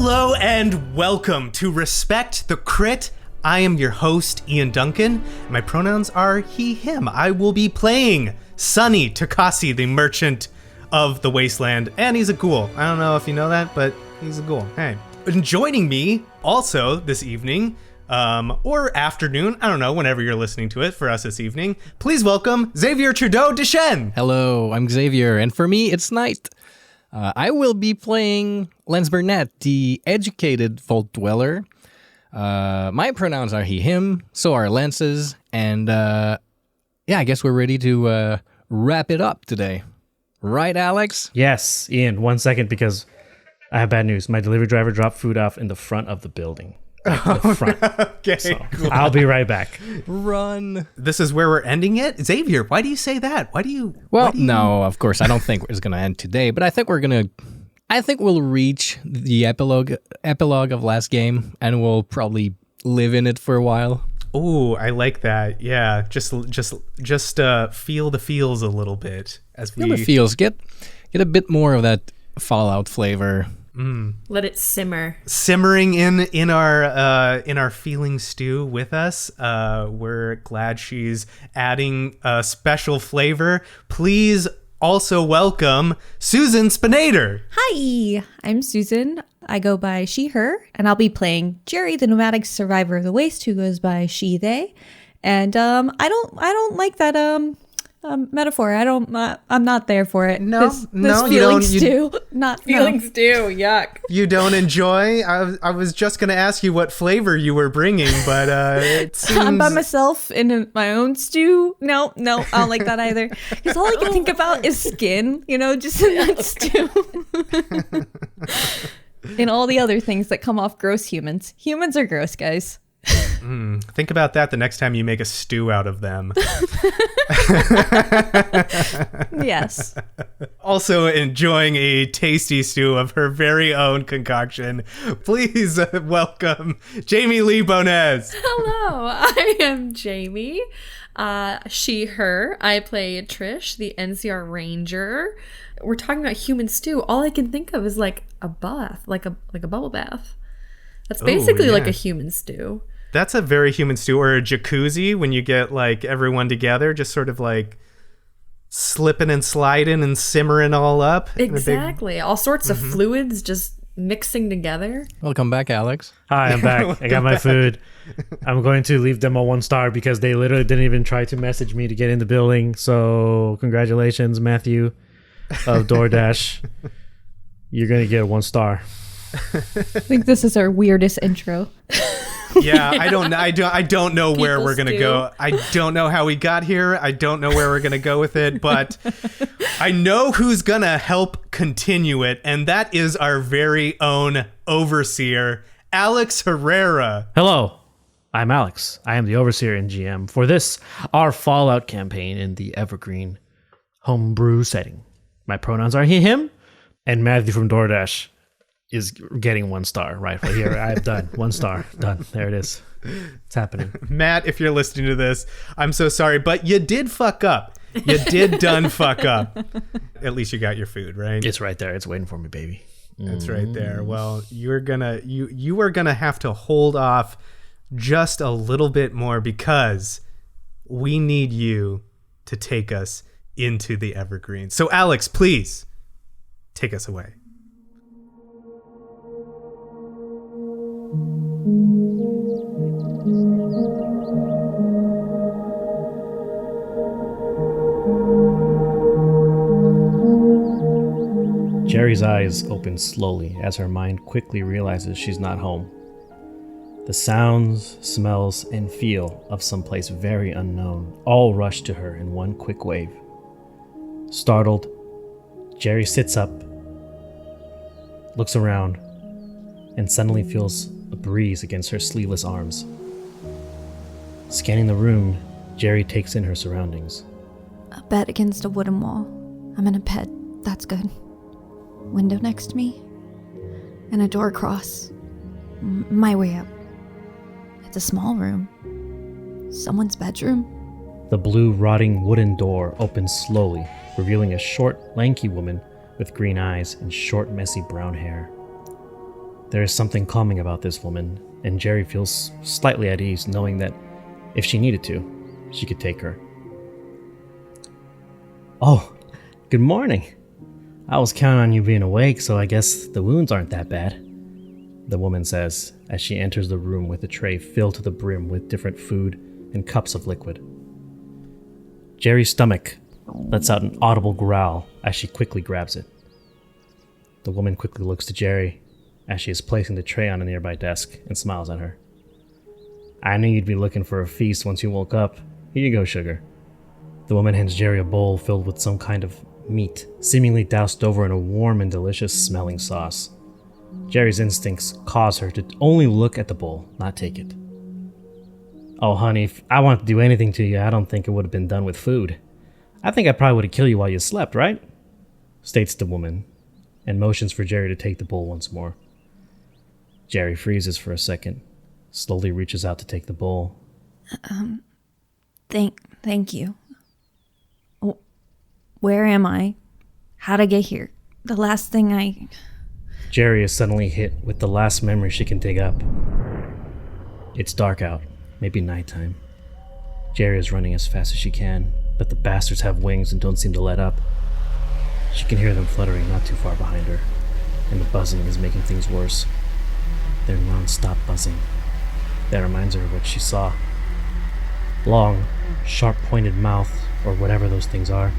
Hello and welcome to Respect the Crit. I am your host, Ian Duncan. My pronouns are he, him. I will be playing Sonny Takasi, the merchant of the wasteland, and he's a ghoul. I don't know if you know that, but he's a ghoul. Hey. And joining me also this evening, or afternoon, I don't know, whenever you're listening to it for us this evening, please welcome Xavier Trudeau-Deschênes. Hello, I'm Xavier, and for me, it's night. I will be playing Burnett, the educated vault dweller. My pronouns are he, him, so are Lence's, and I guess we're ready to wrap it up today. Right, Alex? Yes, Ian, 1 second, because I have bad news. My delivery driver dropped food off in the front of the building. The front. Okay, so cool. I'll be right back. Run. This is where we're ending it? Xavier, why do you say that? No, of course, I don't think it's going to end today, but I think we'll reach the epilogue of last game, and we'll probably live in it for a while. Oh, I like that. Yeah, just feel the feels a little bit as we Feel the feels. Get a bit more of that Fallout flavor. Let it simmer. Simmering in our feeling stew with us. We're glad she's adding a special flavor. Please also welcome Susan Spenader. Hi, I'm Susan. I go by she, her, and I'll be playing Gerry, the nomadic survivor of the waste, who goes by she, they. And I don't like that metaphor. I'm not there for it. This feeling stew, not Feeling stew, yuck. You don't enjoy? I was just gonna ask you what flavor you were bringing, but it seems I'm by myself in my own stew. No, I don't like that either. Because all I can think about is skin, just in that stew. And all the other things that come off gross humans. Humans are gross, guys. Think about that the next time you make a stew out of them. Yes. Also enjoying a tasty stew of her very own concoction. Please welcome Jamie Lee-Bonés. Hello, I am Jamie. She, her. I play Trish, the NCR Ranger. We're talking about human stew. All I can think of is like a bath, like a bubble bath. That's basically like a human stew. That's a very human stew, or a jacuzzi when you get like everyone together, just sort of like slipping and sliding and simmering all up. Exactly. All sorts of fluids just mixing together. Welcome back, Alex. Hi, I'm back. I got my food. I'm going to leave them a 1 star because they literally didn't even try to message me to get in the building. So congratulations, Matthew of DoorDash. You're going to get a 1 star. I think this is our weirdest intro. Yeah, I don't know where we're gonna go. I don't know how we got here. I don't know where we're gonna go with it, but I know who's gonna help continue it, and that is our very own overseer, Alex Herrera. Hello, I'm Alex. I am the overseer and GM for this, our Fallout campaign in the Evergreen homebrew setting. My pronouns are he, him, and Matthew from DoorDash is getting 1 star right here. I've done 1 star. Done. There it is. It's happening. Matt, if you're listening to this, I'm so sorry, but you did fuck up. You did done fuck up. At least you got your food, right? It's right there. It's waiting for me, baby. It's right there. Well, you are gonna have to hold off just a little bit more because we need you to take us into the Evergreen. So Alex, please take us away. Gerry's eyes open slowly as her mind quickly realizes she's not home. The sounds, smells, and feel of someplace very unknown all rush to her in one quick wave. Startled, Gerry sits up, looks around, and suddenly feels a breeze against her sleeveless arms. Scanning the room, Gerry takes in her surroundings. A bed against a wooden wall. I'm in a bed. That's good. Window next to me. And a door across. My way up. It's a small room. Someone's bedroom. The blue, rotting wooden door opens slowly, revealing a short, lanky woman with green eyes and short, messy brown hair. There is something calming about this woman, and Gerry feels slightly at ease knowing that if she needed to, she could take her. Oh, good morning. I was counting on you being awake, so I guess the wounds aren't that bad, the woman says as she enters the room with a tray filled to the brim with different food and cups of liquid. Gerry's stomach lets out an audible growl as she quickly grabs it. The woman quickly looks to Gerry as she is placing the tray on a nearby desk and smiles at her. I knew you'd be looking for a feast once you woke up. Here you go, sugar. The woman hands Gerry a bowl filled with some kind of meat, seemingly doused over in a warm and delicious smelling sauce. Gerry's instincts cause her to only look at the bowl, not take it. Oh, honey, if I wanted to do anything to you, I don't think it would have been done with food. I think I probably would have killed you while you slept, right? States the woman, and motions for Gerry to take the bowl once more. Gerry freezes for a second, slowly reaches out to take the bowl. Thank you. Where am I? How'd I get here? The last thing Gerry is suddenly hit with the last memory she can dig up. It's dark out, maybe nighttime. Gerry is running as fast as she can, but the bastards have wings and don't seem to let up. She can hear them fluttering not too far behind her, and the buzzing is making things worse. Their non-stop buzzing. That reminds her of what she saw. Long, sharp-pointed mouth, or whatever those things are,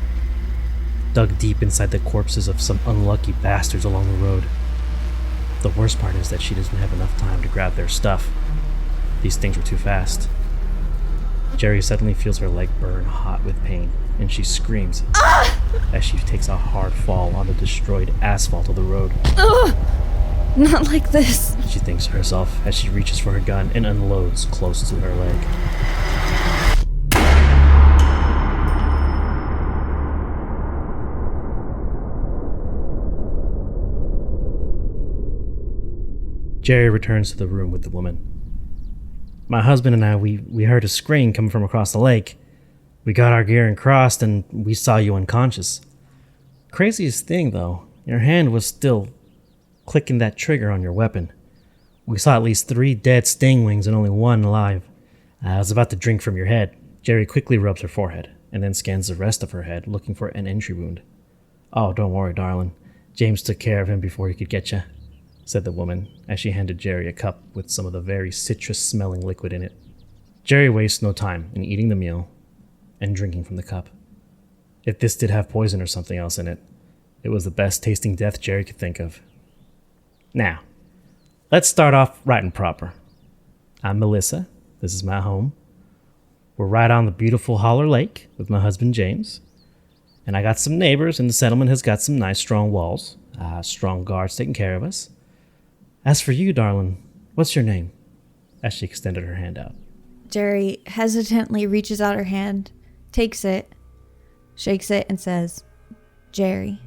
dug deep inside the corpses of some unlucky bastards along the road. The worst part is that she doesn't have enough time to grab their stuff. These things were too fast. Gerry suddenly feels her leg burn hot with pain, and she screams as she takes a hard fall on the destroyed asphalt of the road. Not like this. She thinks to herself as she reaches for her gun and unloads close to her leg. Gerry returns to the room with the woman. My husband and I, we heard a scream coming from across the lake. We got our gear and crossed, and we saw you unconscious. Craziest thing, though, your hand was still clicking that trigger on your weapon. We saw at least 3 dead stingwings and only 1 alive. I was about to drink from your head. Gerry quickly rubs her forehead, and then scans the rest of her head, looking for an entry wound. Oh, don't worry, darling. James took care of him before he could get you, said the woman, as she handed Gerry a cup with some of the very citrus-smelling liquid in it. Gerry wastes no time in eating the meal and drinking from the cup. If this did have poison or something else in it, it was the best-tasting death Gerry could think of. Now, let's start off right and proper. I'm Melissa. This is my home. We're right on the beautiful Holler Lake with my husband, James. And I got some neighbors, and the settlement has got some nice strong walls, strong guards taking care of us. As for you, darling, what's your name? As she extended her hand out. Gerry hesitantly reaches out her hand, takes it, shakes it, and says, Gerry.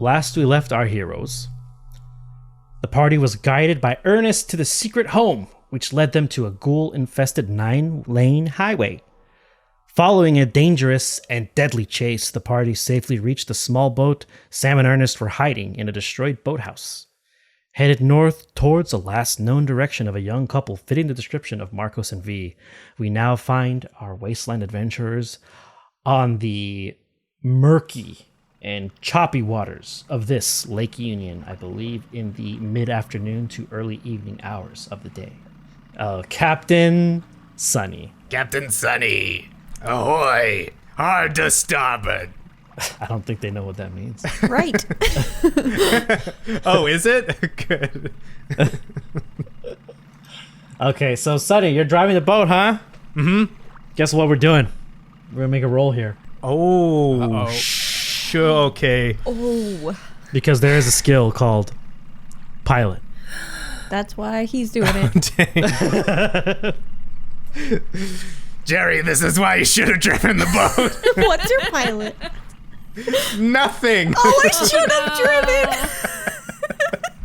Last we left our heroes, the party was guided by Ernest to the secret home, which led them to a ghoul-infested 9-lane highway. Following a dangerous and deadly chase, the party safely reached the small boat Sam and Ernest were hiding in a destroyed boathouse. Headed north towards the last known direction of a young couple fitting the description of Marcos and V, we now find our wasteland adventurers on the murky and choppy waters of this Lake Union, I believe in the mid-afternoon to early evening hours of the day. Captain Sunny. Captain Sunny, ahoy! Hard to starboard. I don't think they know what that means. Right. Oh, is it? Good. Okay, so Sunny, you're driving the boat, huh? Mm-hmm. Guess what we're doing? We're gonna make a roll here. Oh, okay. Oh, Because there is a skill called pilot. that's why he's doing it. Dang. Gerry, this is why you should have driven the boat. What's your pilot? Nothing. Oh, I should have driven.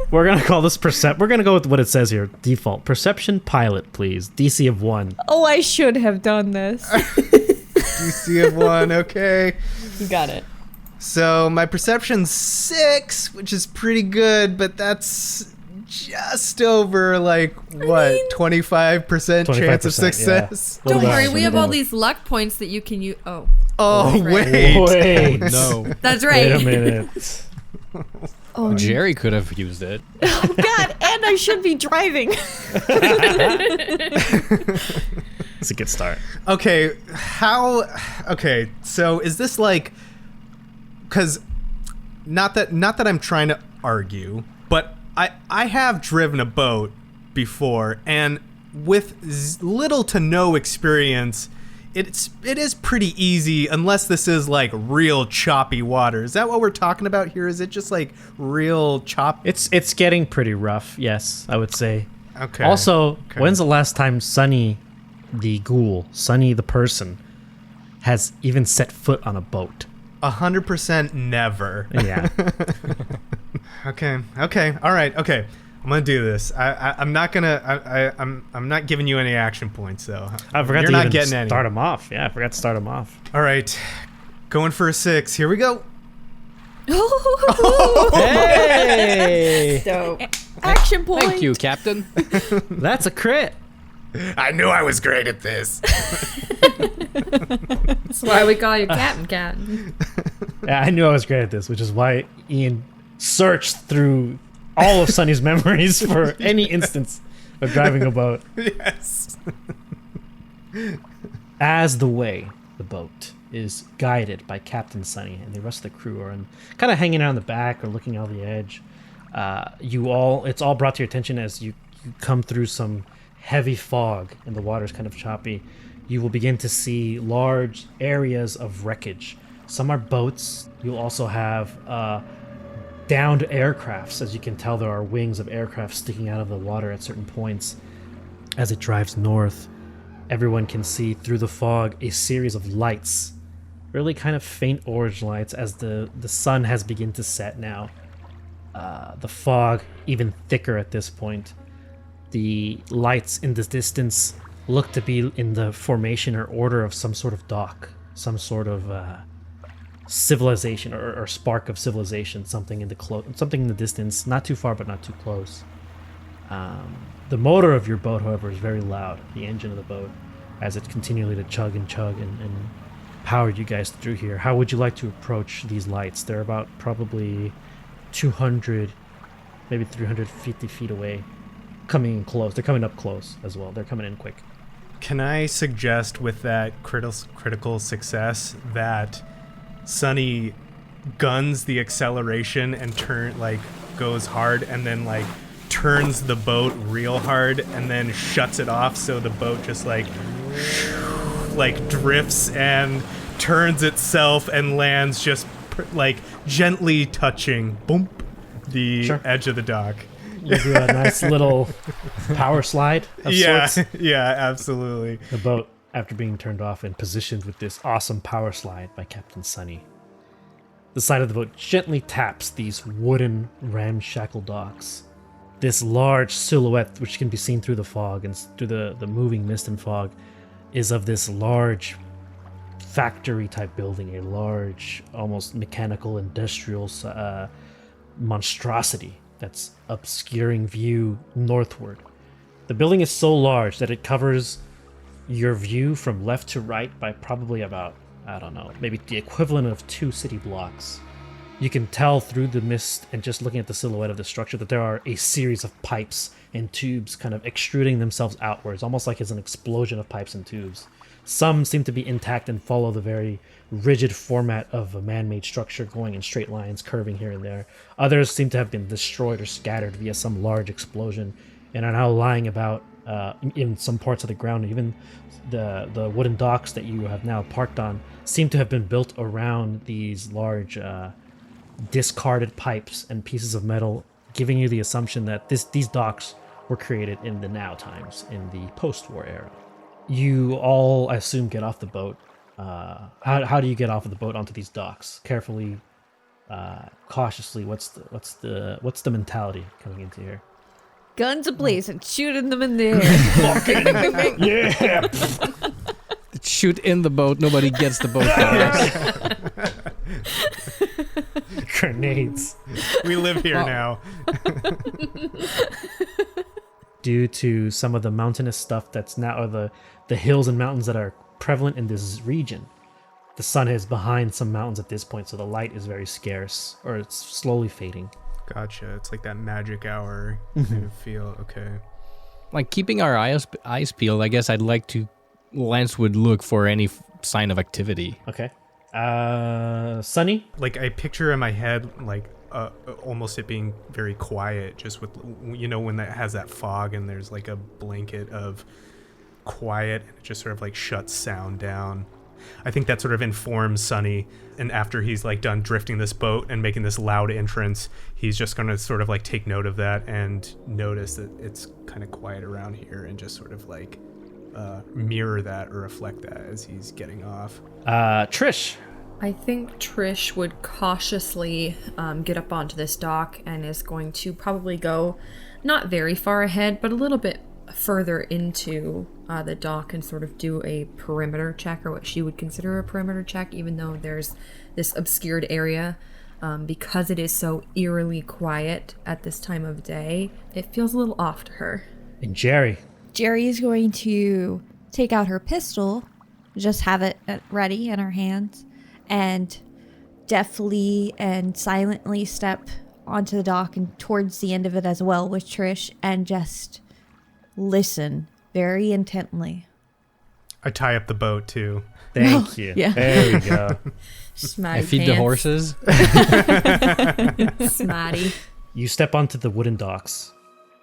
We're gonna call this We're gonna go with what it says here. Default perception pilot, please. DC of 1. Oh, I should have done this. DC of 1, okay. You got it. So my perception's 6, which is pretty good, but that's just over like what, 25% chance of 25%, success. yeah. Don't Little worry, bit. we have all these luck points that you can use. Oh, Oh, right. wait. No. that's Wait a right. minute. Oh, Jerry could have used it. God, and I should be driving. It's a good start. Okay, okay, so is this like, because not that I'm trying to argue, but I have driven a boat before, and with little to no experience, it is pretty easy, unless this is like real choppy water. Is that what we're talking about here? Is it just like real chop? It's getting pretty rough, yes, I would say. Okay. Also, Okay. when's the last time Sonny the ghoul, Sonny the person, has even set foot on a boat? 100% never. Yeah. Okay. All right. Okay. I'm gonna do this. I'm not gonna. I'm not giving you any action points though. I forgot You're to not even getting any. start him off. Yeah, I forgot to start him off. All right. Going for a 6. Here we go. Hey! Dope. Action point. Thank you, Captain. That's a crit. I knew I was great at this. That's why we call you Captain. Yeah, I knew I was great at this, which is why Ian searched through all of Sonny's memories for any instance of driving a boat. Yes. As the boat is guided by Captain Sonny, and the rest of the crew are kind of hanging out in the back or looking out the edge. It's all brought to your attention as you come through some heavy fog and the water's kind of choppy. You will begin to see large areas of wreckage. Some are boats. You'll also have downed aircrafts. As you can tell, there are wings of aircraft sticking out of the water at certain points. As it drives north, everyone can see through the fog a series of lights, really kind of faint orange lights, as the sun has begun to set now. The fog even thicker at this point. The lights in the distance look to be in the formation or order of some sort of dock, some sort of civilization or spark of civilization, something in the distance, not too far but not too close. The motor of your boat, however, is very loud, the engine of the boat, as it's continually to chug and power you guys through here. How would you like to approach these lights? They're about probably 200, maybe 350 feet away, coming in close. They're coming up close as well. They're coming in quick. Can I suggest with that critical success that Sonny guns the acceleration and goes hard and then turns the boat real hard and then shuts it off, so the boat just drifts and turns itself and lands just gently touching the edge of the dock. You do a nice little power slide of sorts. Yeah, absolutely. The boat, after being turned off and positioned with this awesome power slide by Captain Sonny, the side of the boat gently taps these wooden ramshackle docks. This large silhouette, which can be seen through the fog and through the moving mist and fog, is of this large factory type building, a large, almost mechanical, industrial monstrosity that's obscuring view northward. The building is so large that it covers your view from left to right by probably about, I don't know, maybe the equivalent of 2 city blocks. You can tell through the mist and just looking at the silhouette of the structure that there are a series of pipes and tubes kind of extruding themselves outwards, almost like it's an explosion of pipes and tubes. Some seem to be intact and follow the very rigid format of a man-made structure, going in straight lines, curving here and there. Others seem to have been destroyed or scattered via some large explosion and are now lying about in some parts of the ground. Even the wooden docks that you have now parked on seem to have been built around these large discarded pipes and pieces of metal, giving you the assumption that these docks were created in the now times, in the post-war era. You all, I assume, get off the boat. How do you get off of the boat onto these docks? Carefully, cautiously. What's the mentality coming into here? Guns ablazing, shooting them in the air. Yeah. Shoot in the boat. Nobody gets the boat. Grenades. We live here now. Due to some of the mountainous stuff that's now, or the hills and mountains that are prevalent in this region, the sun is behind some mountains at this point, so the light is very scarce, or it's slowly fading. Gotcha. It's like that magic hour kind of feel. Okay. Like keeping our eyes peeled, I guess Lance would look for any sign of activity. Okay. Sunny? Like I picture in my head, like almost it being very quiet, just with, when that has that fog and there's like a blanket of quiet, and it just sort of like shuts sound down. I think that sort of informs Sunny, and after he's like done drifting this boat and making this loud entrance, he's just going to sort of like take note of that and notice that it's kind of quiet around here, and just sort of like mirror that or reflect that as he's getting off. Trish? I think Trish would cautiously get up onto this dock and is going to probably go not very far ahead, but a little bit further into the dock and sort of do a perimeter check, or what she would consider a perimeter check, even though there's this obscured area. Because it is so eerily quiet at this time of day, it feels a little off to her. And Gerry? Gerry is going to take out her pistol, just have it ready in her hands, and deftly and silently step onto the dock and towards the end of it as well with Trish, and just listen very intently. I tie up the boat too. Thank you. Yeah. There we go. Smarty I feed the horses. Smarty. You step onto the wooden docks,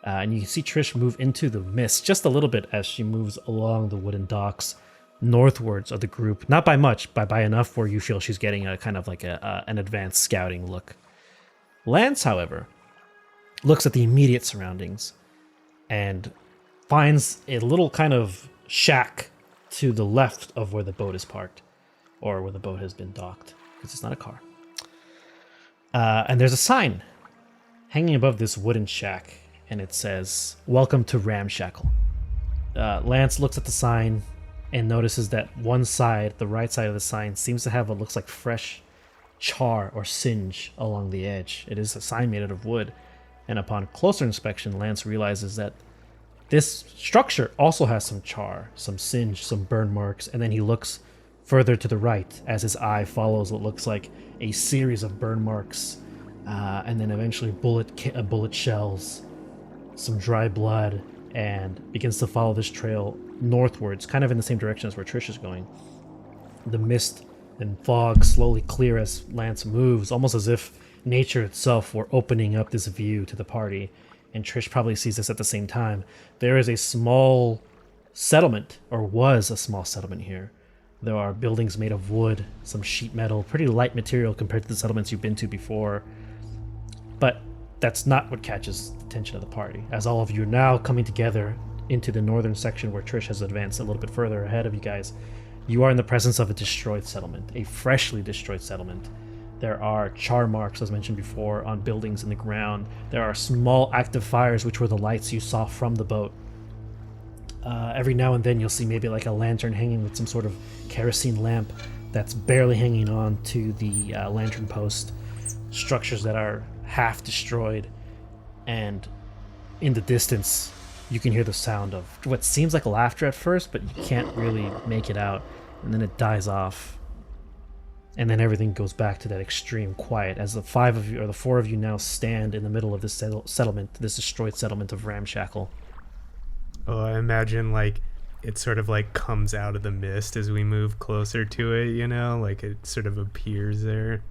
and you can see Trish move into the mist just a little bit as she moves along the wooden docks northwards of the group. Not by much, but by enough where you feel she's getting a kind of like an advanced scouting look. Lance, however, looks at the immediate surroundings and finds a little kind of shack to the left of where the boat is parked, or where the boat has been docked, because it's not a car. And there's a sign hanging above this wooden shack, and it says, "Welcome to Ramshackle." Lance looks at the sign and notices that one side, the right side of the sign, seems to have what looks like fresh char or singe along the edge. It is a sign made out of wood, and upon closer inspection, Lance realizes that this structure also has some char, some singe, some burn marks, and then he looks further to the right as his eye follows what looks like a series of burn marks, and then eventually bullet shells, some dry blood, and begins to follow this trail northwards, kind of in the same direction as where Trish is going. The mist and fog slowly clear as Lance moves, almost as if nature itself were opening up this view to the party, and Trish probably sees this at the same time. There is a small settlement, or was a small settlement here. There are buildings made of wood, some sheet metal, pretty light material compared to the settlements you've been to before. But that's not what catches the attention of the party, as all of you are now coming together into the northern section where Trish has advanced a little bit further ahead of you guys. You are in the presence of a destroyed settlement, a freshly destroyed settlement. There are char marks, as mentioned before, on buildings in the ground. There are small active fires, which were the lights you saw from the boat. Every now and then you'll see maybe like a lantern hanging with some sort of kerosene lamp that's barely hanging on to the lantern post. Structures that are half destroyed, and in the distance you can hear the sound of what seems like laughter at first, but you can't really make it out, and then it dies off. And then everything goes back to that extreme quiet as the four of you now stand in the middle of this settlement, this destroyed settlement of Ramshackle. Oh, I imagine like it sort of like comes out of the mist as we move closer to it, like it sort of appears there.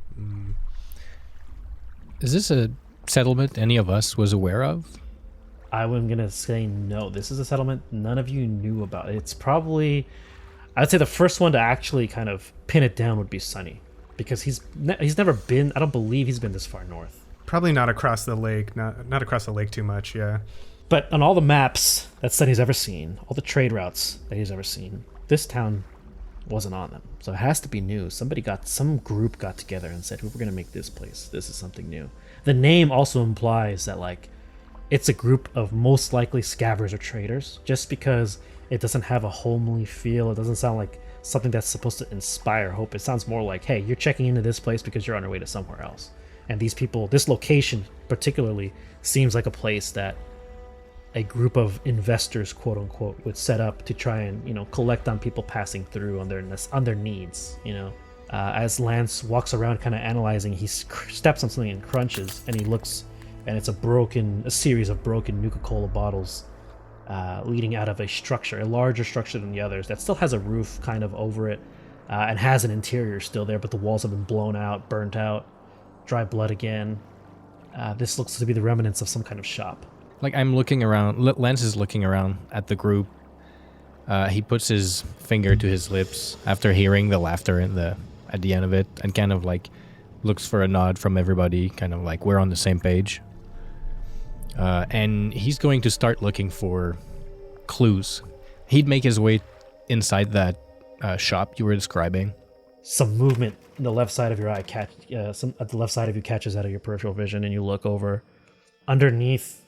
Is this a settlement any of us was aware of? I'm going to say no. This is a settlement none of you knew about. It's probably, I'd say the first one to actually kind of pin it down would be Sunny, because he's never been, I don't believe he's been this far north. Probably not across the lake, not across the lake too much, yeah. But on all the maps that Sunny's ever seen, all the trade routes that he's ever seen, this town wasn't on them. So it has to be new. Some group got together and said, we're going to make this place. This is something new. The name also implies that, like, it's a group of most likely scabbers or traders, just because it doesn't have a homely feel. It doesn't sound like something that's supposed to inspire hope. It sounds more like, hey, you're checking into this place because you're on your way to somewhere else. And these people, this location particularly, seems like a place that a group of investors, quote unquote, would set up to try and, you know, collect on people passing through on their needs, you know. As Lance walks around kind of analyzing, he steps on something and crunches, and he looks, and it's a series of broken Nuka-Cola bottles leading out of a larger structure than the others that still has a roof kind of over it and has an interior still there, but the walls have been blown out, burnt out, dry blood again. This looks to be the remnants of some kind of shop. Like, I'm looking around. Lance is looking around at the group. He puts his finger to his lips after hearing the laughter at the end of it, and kind of like looks for a nod from everybody, kind of like we're on the same page. And he's going to start looking for clues. He'd make his way inside that shop you were describing. Some movement in the left side of your eye at the left side of you catches out of your peripheral vision, and you look over. Underneath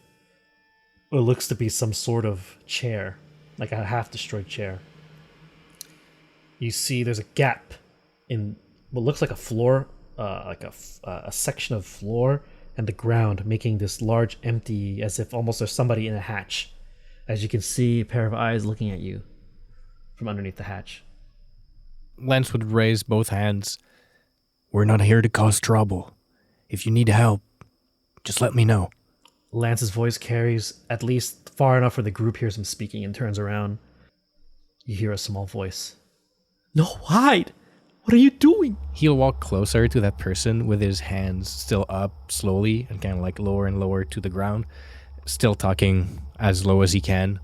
what looks to be some sort of chair, like a half-destroyed chair. You see there's a gap in what looks like a floor, like a section of floor and the ground, making this large empty, as if almost there's somebody in a hatch. As you can see, a pair of eyes looking at you from underneath the hatch. Lance would raise both hands. We're not here to cause trouble. If you need help, just let me know. Lance's voice carries at least far enough where the group hears him speaking and turns around. You hear a small voice. No, hide! What are you doing? He'll walk closer to that person with his hands still up slowly and kind of like lower and lower to the ground, still talking as low as he can.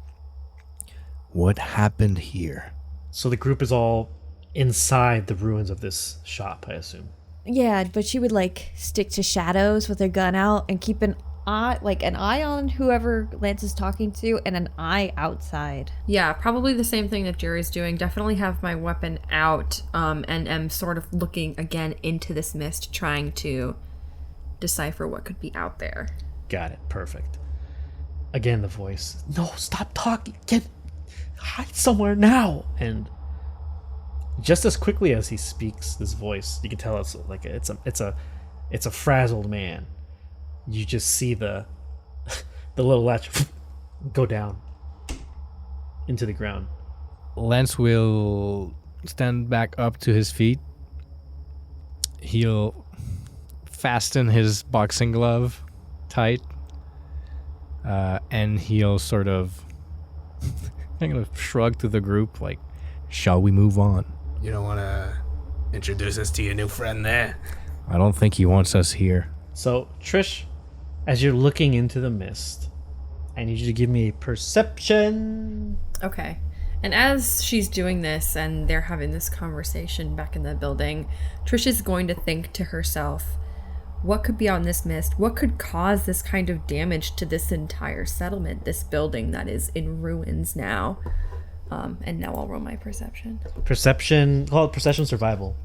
What happened here? So the group is all inside the ruins of this shop, I assume. Yeah, but she would like stick to shadows with her gun out and keep an eye on whoever Lance is talking to and an eye outside. Yeah, probably the same thing that Gerry's doing. Definitely have my weapon out and am sort of looking again into this mist, trying to decipher what could be out there. Got it. Perfect. Again, the voice. No, stop talking. Hide somewhere now. And just as quickly as he speaks this voice, you can tell it's a frazzled man. You just see the little latch go down into the ground. Lance will stand back up to his feet. He'll fasten his boxing glove tight, and he'll sort of kind of shrug to the group like, shall we move on? You don't want to introduce us to your new friend there? I don't think he wants us here. So, Trish, as you're looking into the mist, I need you to give me a perception. Okay. And as she's doing this and they're having this conversation back in the building, Trish is going to think to herself, what could be out in this mist? What could cause this kind of damage to this entire settlement, this building that is in ruins now? And now I'll roll my perception. Perception, call it perception survival.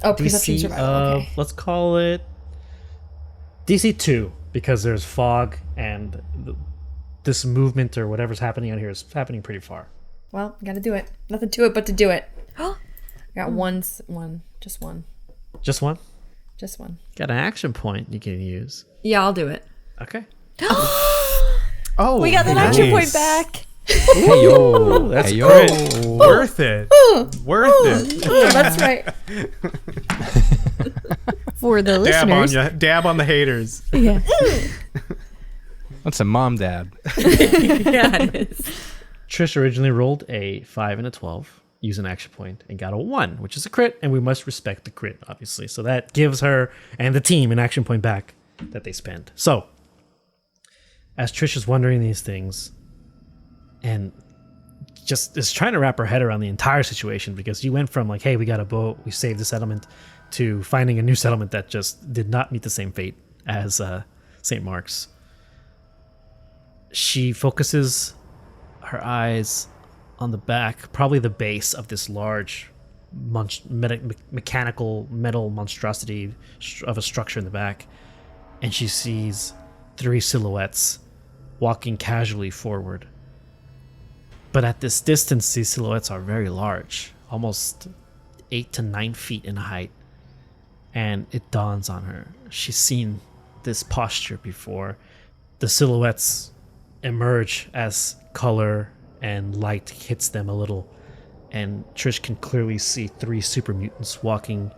Oh, perception DC survival, okay. Let's call it DC 2, because there's fog and this movement or whatever's happening out here is happening pretty far. Well, gotta do it. Nothing to it but to do it. Got one. Just one. Just one? Just one. Got an action point you can use. Yeah, I'll do it. Okay. Oh, We got that nice. action point back. Hey yo, That's hey, great. yo. Worth it. Worth it. Oh, that's right. For the Dab on listeners. you. Dab on the haters. Yeah. That's a mom dab. Yeah, it is. Trish originally rolled a 5 and a 12, used an action point, and got a 1, which is a crit, and we must respect the crit, obviously. So that gives her and the team an action point back that they spend. So, as Trish is wondering these things, and just is trying to wrap her head around the entire situation, because you went from like, hey, we got a boat, we saved the settlement, to finding a new settlement that just did not meet the same fate as St. Mark's. She focuses her eyes on the back, probably the base of this large mechanical metal monstrosity of a structure in the back, and she sees 3 silhouettes walking casually forward. But at this distance, these silhouettes are very large, almost 8 to 9 feet in height. And it dawns on her. She's seen this posture before. The silhouettes emerge as color and light hits them a little. And Trish can clearly see 3 super mutants walking,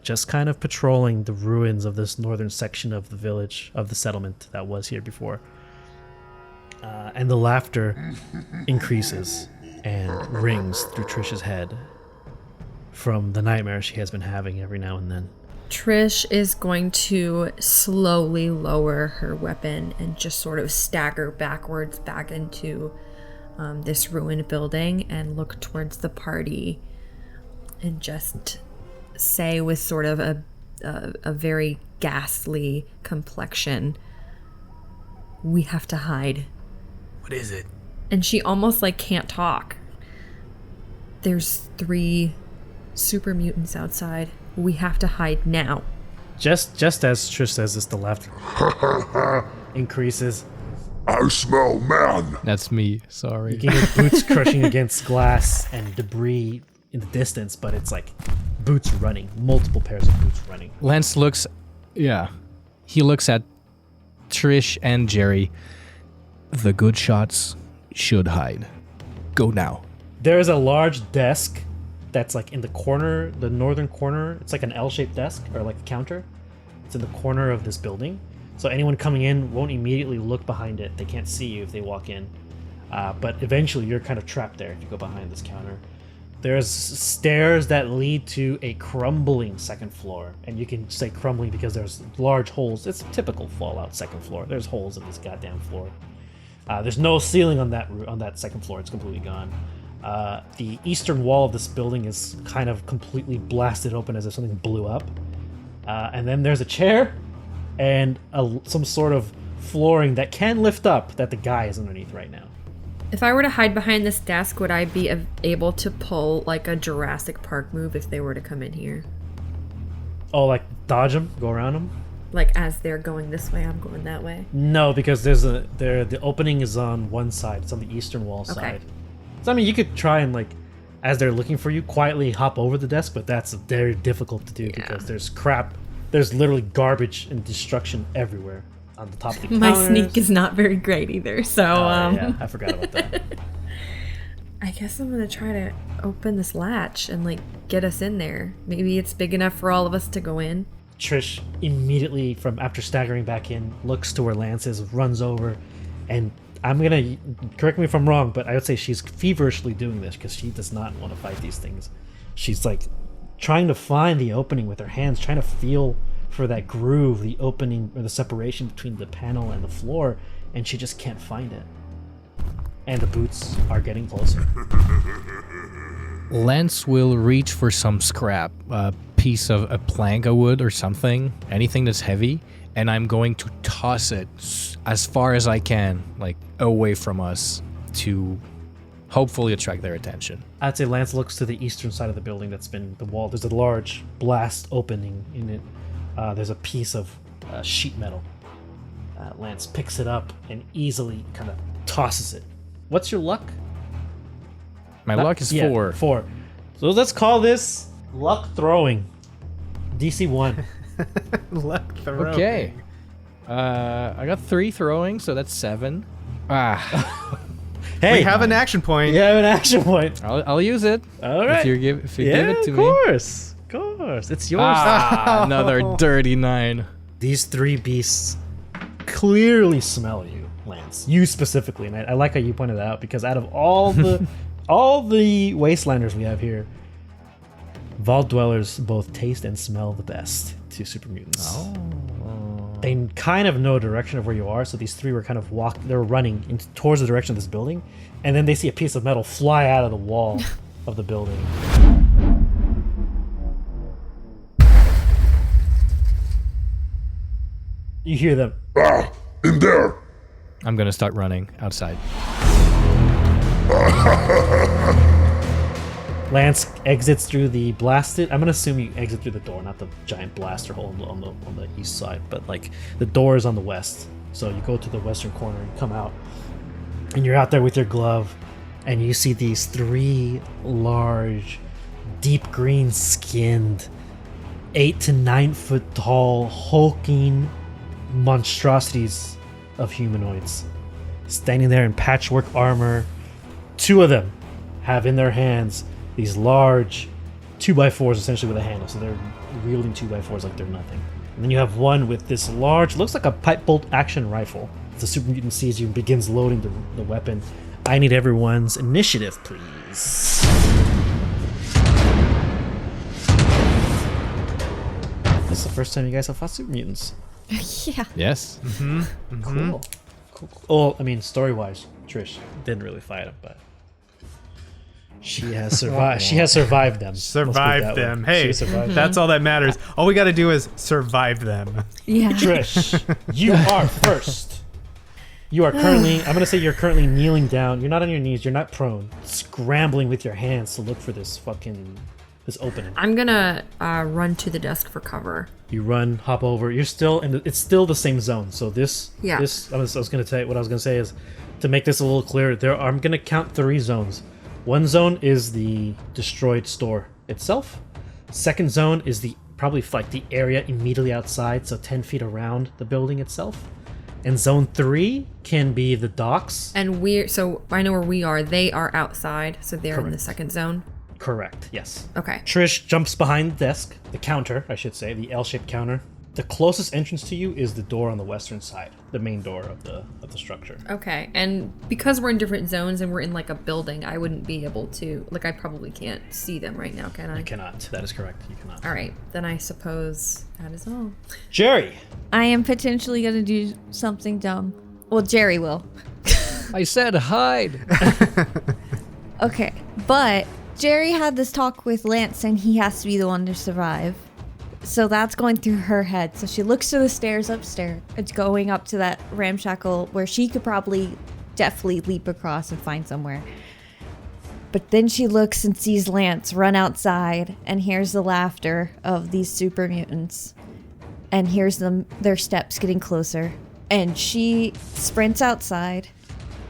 just kind of patrolling the ruins of this northern section of the village, of the settlement that was here before. And the laughter increases and rings through Trish's head from the nightmare she has been having every now and then. Trish is going to slowly lower her weapon and just sort of stagger backwards back into this ruined building and look towards the party and just say with sort of a very ghastly complexion, "We have to hide." What is it? And she almost like can't talk. There's 3 super mutants outside. We have to hide now. Just as Trish says this, the laughter increases. I smell man. That's me. Sorry. You can hear boots crushing against glass and debris in the distance, but it's like boots running, multiple pairs of boots running. Lance looks, he looks at Trish and Gerry. The good shots should hide. Go now. There is a large desk that's like in the corner, the northern corner. It's like an L-shaped desk or like a counter. It's in the corner of this building. So anyone coming in won't immediately look behind it. They can't see you if they walk in. But eventually you're kind of trapped there if you go behind this counter. There's stairs that lead to a crumbling second floor. And you can say crumbling because there's large holes. It's a typical Fallout second floor. There's holes in this goddamn floor. There's no ceiling on that second floor. It's completely gone. The eastern wall of this building is kind of completely blasted open as if something blew up. And then there's a chair and some sort of flooring that can lift up that the guy is underneath right now. If I were to hide behind this desk, would I be able to pull like a Jurassic Park move if they were to come in here? Oh, like dodge them, go around them? Like as they're going this way, I'm going that way? No, because the opening is on one side. It's on the eastern wall side. So I mean, you could try and like, as they're looking for you, quietly hop over the desk, but that's very difficult to do because there's crap. There's literally garbage and destruction everywhere on the top of the counters. My sneak is not very great either, so yeah, I forgot about that. I guess I'm gonna try to open this latch and like get us in there. Maybe it's big enough for all of us to go in. Trish immediately, from after staggering back in, looks to where Lance is, runs over, and I'm gonna, correct me if I'm wrong, but I would say she's feverishly doing this because she does not want to fight these things. She's like trying to find the opening with her hands, trying to feel for that groove, the opening or the separation between the panel and the floor, and she just can't find it. And the boots are getting closer. Lance will reach for some scrap, a piece of a plank of wood or something, anything that's heavy, and I'm going to toss it as far as I can, like away from us, to hopefully attract their attention. I'd say Lance looks to the eastern side of the building that's been the wall. There's a large blast opening in it. There's a piece of sheet metal. Lance picks it up and easily kind of tosses it. What's your luck? My luck is 4. 4. So let's call this luck throwing. DC 1. Luck throwing. Okay. I got 3 throwing, so that's 7. Hey, We have an action point. you have an action point. I'll use it. All right. If you give it to of me. course. Of course. It's yours. Another dirty 9. These 3 beasts clearly smell you, Lance. You specifically, and I like how you pointed that out because out of all the wastelanders we have here, vault dwellers both taste and smell the best to super mutants. Oh. They kind of know direction of where you are, so these 3 were kind of they're running towards the direction of this building, and then they see a piece of metal fly out of the wall of the building. You hear them. In there. I'm gonna start running outside. Lance exits through the blasted. I'm gonna assume you exit through the door, not the giant blaster hole on the east side, but like the door is on the west. So you go to the western corner and come out, and you're out there with your glove, and you see these 3 large, deep green skinned, 8 to 9 foot tall, hulking monstrosities of humanoids standing there in patchwork armor. 2 of them have in their hands these large 2x4s, essentially with a handle, so they're wielding 2x4s like they're nothing. And then you have one with this large, looks like a pipe bolt action rifle. The super mutant sees you and begins loading the weapon. I need everyone's initiative, please. This is the first time you guys have fought super mutants. Yeah. Yes. Cool. Oh, I mean, story-wise, Trish didn't really fight him, but she has survived. She has survived them. Survived them. Hey, Survived that's all that matters. All we got to do is survive them. Yeah. Trish, you are first. You are currently, I'm going to say you're currently kneeling down. You're not on your knees. You're not prone. Scrambling with your hands to look for this opening. I'm gonna run to the desk for cover. You run, hop over. You're still it's still the same zone. So Yeah. I was going to tell you what I was going to say is to make this a little clearer. I'm going to count 3 zones. One zone is the destroyed store itself. Second zone is probably like the area immediately outside, so 10 feet around the building itself. And zone 3 can be the docks. And so I know where we are. They are outside, so they're in the second zone. Correct, yes. Okay. Trish jumps behind the desk, the counter, I should say, the L-shaped counter. The closest entrance to you is the door on the western side, the main door of the structure. Okay. And because we're in different zones and we're in like a building, I wouldn't be able to, like, I probably can't see them right now, can I? You cannot. That is correct. You cannot. All right. Then I suppose that is all. Gerry. I am potentially going to do something dumb. Well, Gerry will. I said hide. Okay. But Gerry had this talk with Lance and he has to be the one to survive. So that's going through her head. So she looks to the stairs upstairs. It's going up to that ramshackle where she could probably definitely leap across and find somewhere. But then she looks and sees Lance run outside and hears the laughter of these super mutants. And hears their steps getting closer. And she sprints outside.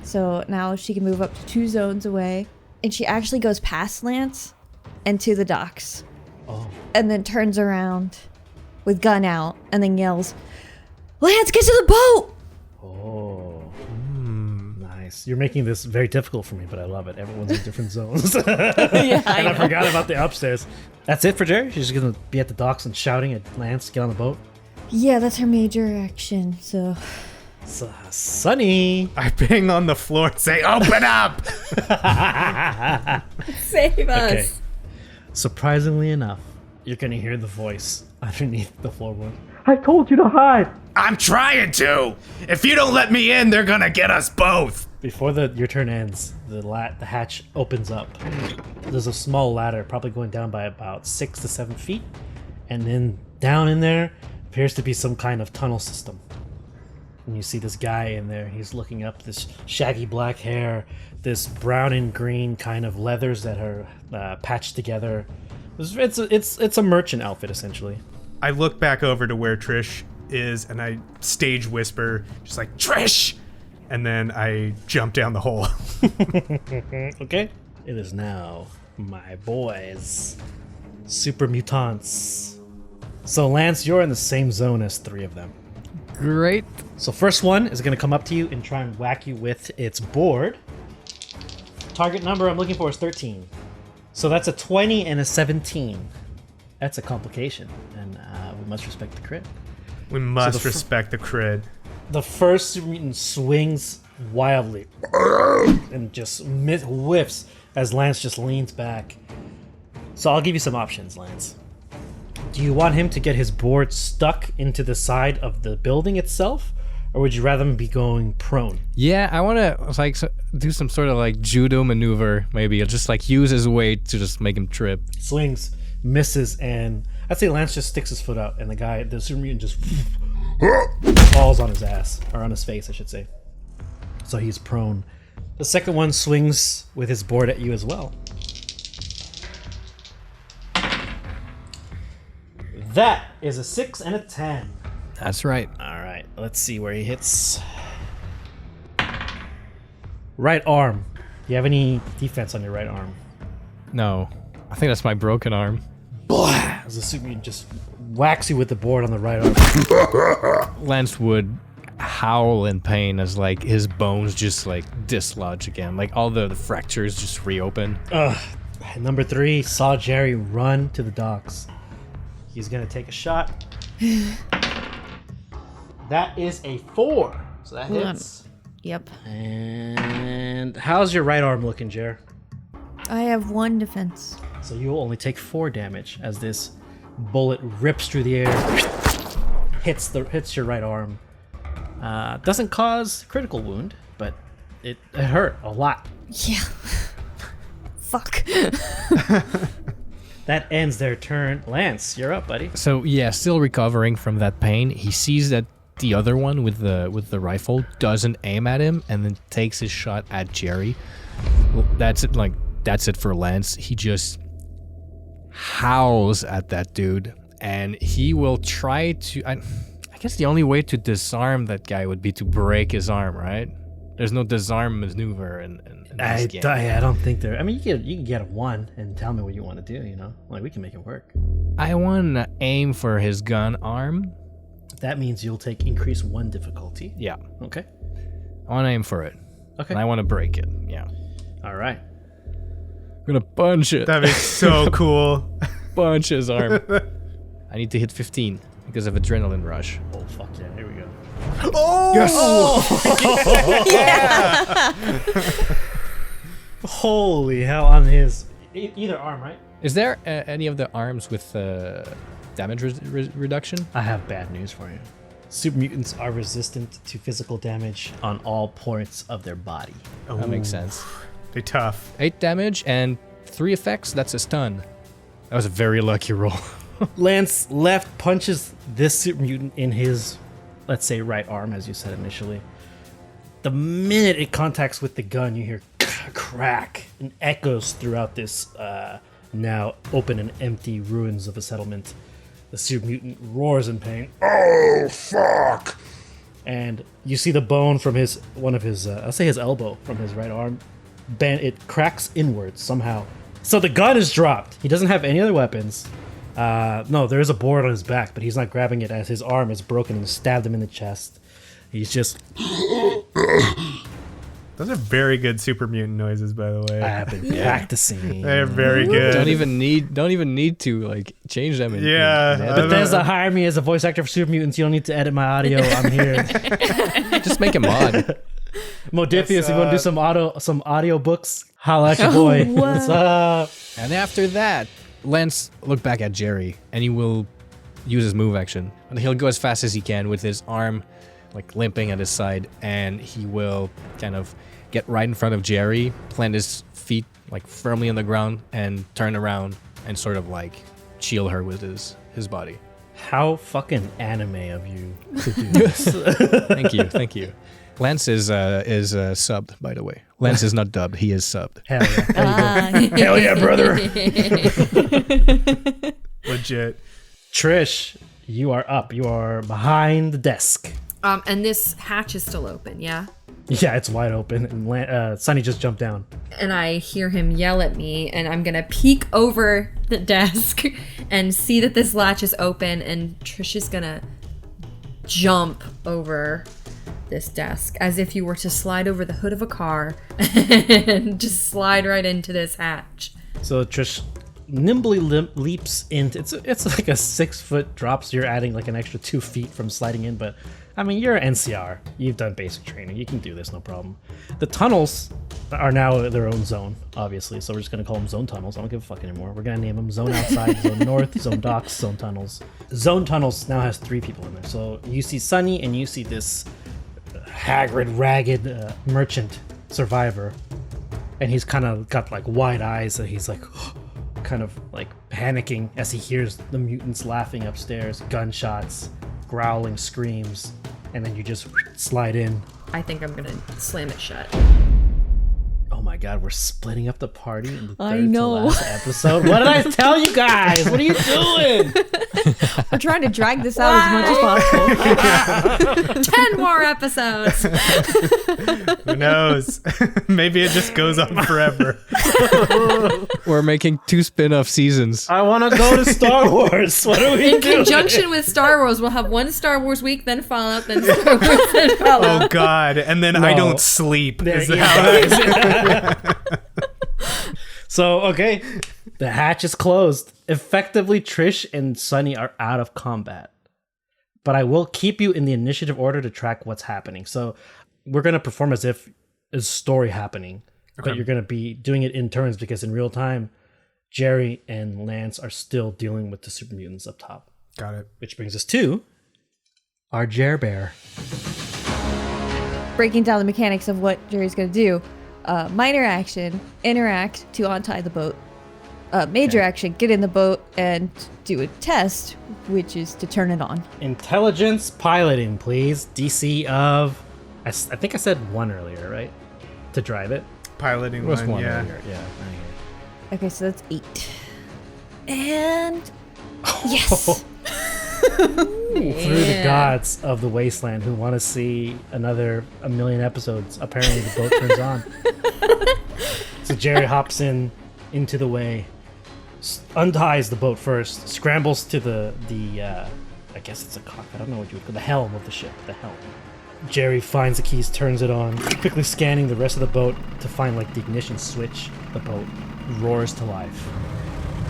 So now she can move up to 2 zones away. And she actually goes past Lance and to the docks. Oh. And then turns around with gun out and then yells, "Lance, get to the boat!" Oh. Nice. You're making this very difficult for me, but I love it. Everyone's in different zones. Yeah, And I forgot about the upstairs. That's it for Gerry? She's just going to be at the docks and shouting at Lance, get on the boat? Yeah, that's her major action, so... Sunny. I bang on the floor and say, "Open up!" Save us! Okay. Surprisingly enough, you're going to hear the voice underneath the floorboard. I told you to hide! I'm trying to. If you don't let me in, they're gonna get us both. Before your turn ends, the hatch opens up. There's a small ladder, probably going down by about 6 to 7 feet. And then down in there appears to be some kind of tunnel system. And you see this guy in there. He's looking up, this shaggy black hair, this brown and green kind of leathers that are patched together. It's a merchant outfit, essentially. I look back over to where Trish is and I stage whisper, just like, "Trish!" And then I jump down the hole. Okay. It is now my boys. Super mutants. So Lance, you're in the same zone as 3 of them. Great. So first one is going to come up to you and try and whack you with its board. Target number I'm looking for is 13. So that's a 20 and a 17. That's a complication, and we must respect the crit. We must respect the crit. The first super mutant swings wildly and just whiffs as Lance just leans back. So I'll give you some options, Lance. Do you want him to get his board stuck into the side of the building itself, or would you rather him be going prone? Yeah, I want to do some sort of like judo maneuver. Maybe I'll just like use his weight to just make him trip. Swings, misses, and I'd say Lance just sticks his foot out, and the super mutant just falls on his ass, or on his face, I should say. so he's prone. The second one swings with his board at you as well. That is a 6 and a 10. That's right. All right, let's see where he hits. Right arm. Do you have any defense on your right arm? No, I think that's my broken arm. Blah! As the super mutant just whacks you with the board on the right arm. Lance would howl in pain as like his bones just like dislodge again. Like all the fractures just reopen. Number 3 saw Gerry run to the docks. He's gonna take a shot. That is a 4. So that hits. Yep. And how's your right arm looking, Jer? I have 1 defense. So you will only take 4 damage as this bullet rips through the air, hits your right arm. Doesn't cause critical wound, but it hurt a lot. Yeah. Fuck. That ends their turn. Lance, you're up, buddy. So yeah, still recovering from that pain. He sees that the other one with the rifle doesn't aim at him, and then takes his shot at Gerry. Well, that's it. Like that's it for Lance. He just howls at that dude, and he will try to. I guess the only way to disarm that guy would be to break his arm, right? There's no disarm maneuver in this game. I don't think there. I mean, you can get a 1 and tell me what you want to do. You know, like we can make it work. I want to aim for his gun arm. That means you'll take increase 1 difficulty. Yeah, Okay. I want to aim for it. Okay. And I want to break it. Yeah, All right. I'm gonna punch it. That'd be so cool. Punch his arm. I need to hit 15 because of adrenaline rush. Oh fuck yeah! Here we go. Oh! Yes. Holy hell! On his either arm, right? Is there any of the arms with damage reduction? I have bad news for you. Super mutants are resistant to physical damage on all points of their body. That makes sense. They're tough. 8 damage and 3 effects. That's a stun. That was a very lucky roll. Lance left punches this super mutant in his, let's say, right arm, as you said initially. The minute it contacts with the gun, you hear crack and echoes throughout this now open and empty ruins of a settlement. The super mutant roars in pain. Oh, fuck! And you see the bone from one of his, I'll say his elbow from his right arm. It cracks inwards somehow. So the gun is dropped. He doesn't have any other weapons. No, there is a board on his back, but he's not grabbing it as his arm is broken and stabbed him in the chest. He's just... Those are very good super mutant noises, by the way. I have been practicing. They're very good. Don't even need to like change them. Yeah. Bethesda hired me as a voice actor for super mutants. You don't need to edit my audio. I'm here. Just make a mod. Modiphius, if you want to do some audio books, holla at your boy. What's up? And after that, Lance look back at Gerry, and he will use his move action. And he'll go as fast as he can with his arm like limping at his side, and he will kind of get right in front of Gerry, plant his feet like firmly on the ground, and turn around and sort of like shield her with his body. How fucking anime of you to do this. Thank you. Lance is subbed, by the way. Lance is not dubbed; he is subbed. Hell yeah. There you go. Hell yeah, brother. Legit. Trish, you are up. You are behind the desk. And this hatch is still open, yeah? Yeah, it's wide open, and Sunny just jumped down. And I hear him yell at me, and I'm gonna peek over the desk and see that this latch is open, and Trish is gonna jump over this desk as if you were to slide over the hood of a car and just slide right into this hatch. So Trish nimbly leaps into it's like a 6-foot drop, so you're adding like an extra 2 feet from sliding in, but I mean, you're an NCR. You've done basic training. You can do this, no problem. The tunnels are now their own zone, obviously, so we're just going to call them zone tunnels. I don't give a fuck anymore. We're going to name them Zone Outside, Zone North, Zone Docks, Zone Tunnels. Zone Tunnels now has 3 people in there. So you see Sunny, and you see this haggard, ragged merchant survivor, and he's kind of got like wide eyes, and he's like kind of like panicking as he hears the mutants laughing upstairs, gunshots, growling screams, and then you just slide in I think I'm gonna slam it shut. Oh my god, we're splitting up the party in the I third to know. last episode. What did I tell you guys? What are you doing? We're trying to drag this out as much as possible. 10 more episodes. Who knows? Maybe it just goes on forever. We're making 2 spin-off seasons. I want to go to Star Wars. What are we In doing? conjunction with Star Wars, we'll have one Star Wars week, then Fallout, then Star Wars, then Fallout. Oh God! And then I No. don't sleep. There Is you how go. that is. So, okay, the hatch is closed. Effectively, Trish and Sunny are out of combat. But I will keep you in the initiative order to track what's happening. So we're going to perform as if there's story happening. But you're going to be doing it in turns because in real time, Gerry and Lance are still dealing with the super mutants up top. Got it. Which brings us to our Jer Bear. Breaking down the mechanics of what Jerry's going to do. Minor action, interact to untie the boat. Major action, get in the boat and do a test, which is to turn it on. Intelligence piloting, please. DC of... I think I said 1 earlier, right? To drive it. Piloting Was one, one yeah. earlier. Yeah. Okay, so that's 8. And... Yes! Through the gods of the wasteland who want to see another 1 million episodes, apparently the boat turns on. So Gerry hops into the way, unties the boat first, scrambles to the I guess it's a cockpit, I don't know what you would call the helm of the ship, the helm. Gerry finds the keys, turns it on, quickly scanning the rest of the boat to find like the ignition switch. The boat roars to life.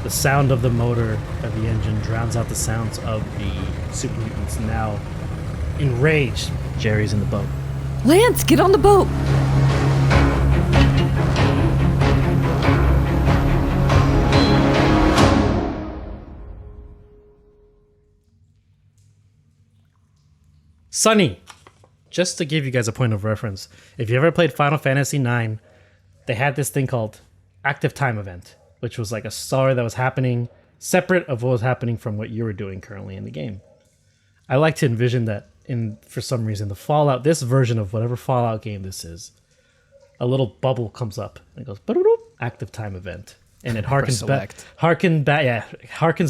The sound of the motor of the engine drowns out the sounds of the super mutants. Now, enraged, Jerry's in the boat. Lance, get on the boat! Sunny! Just to give you guys a point of reference, if you ever played Final Fantasy IX, they had this thing called Active Time Event, which was like a story that was happening separate of what was happening from what you were doing currently in the game. I like to envision that for some reason, the Fallout, this version of whatever Fallout game this is, a little bubble comes up and it goes, "Ba-do-do," Active Time Event. And it harkens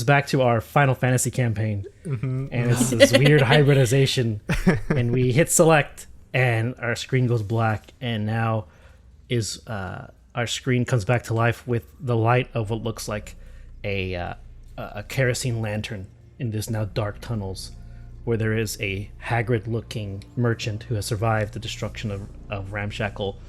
back to our Final Fantasy campaign. And it's this weird hybridization. And we hit select and our screen goes black. And now our screen comes back to life with the light of what looks like a kerosene lantern in this now dark tunnels, where there is a haggard-looking merchant who has survived the destruction of Ramshackle,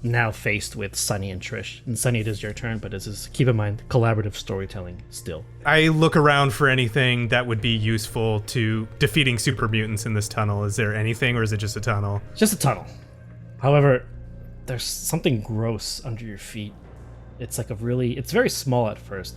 now faced with Sunny and Trish. And Sunny, it is your turn, but this is, keep in mind, collaborative storytelling still. I look around for anything that would be useful to defeating super mutants in this tunnel. Is there anything, or is it just a tunnel? Just a tunnel. However, there's something gross under your feet. It's like it's very small at first.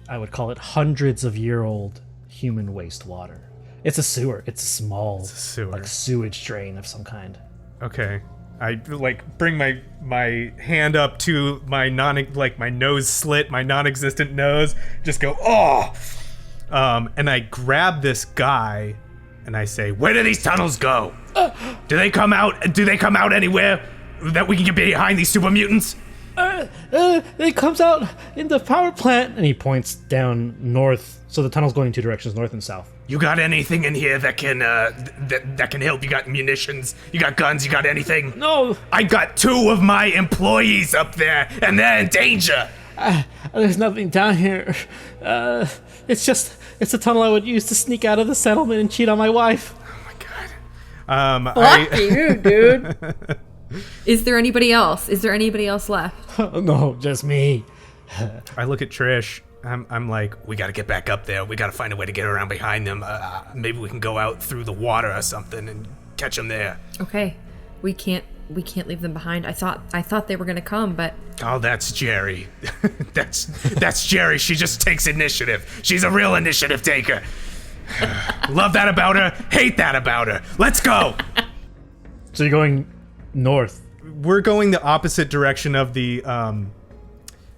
I would call it hundreds of year old human wastewater. It's a sewer. It's a small sewer. like sewage drain of some kind. Okay. I bring my hand up to my my nose slit, my non-existent nose, just go, "Oh!" And I grab this guy and I say, "Where do these tunnels go? Do they come out anywhere that we can get behind these super mutants?" It comes out in the power plant, and he points down north. So the tunnel's going in 2 directions, north and south. You got anything in here that can that can help? You got munitions? You got guns? You got anything? No, I got 2 of my employees up there, and they're in danger. there's nothing down here. It's a tunnel I would use to sneak out of the settlement and cheat on my wife. Oh my god. Fuck you, dude. Is there anybody else? Is there anybody else left? No, just me. I look at Trish. I'm like, we gotta get back up there. We gotta find a way to get around behind them. Maybe we can go out through the water or something and catch them there. Okay, we can't leave them behind. I thought they were gonna come, but Oh, that's Gerry. that's Gerry. She just takes initiative. She's a real initiative taker. Love that about her. Hate that about her. Let's go. So you're going north. We're going the opposite direction of the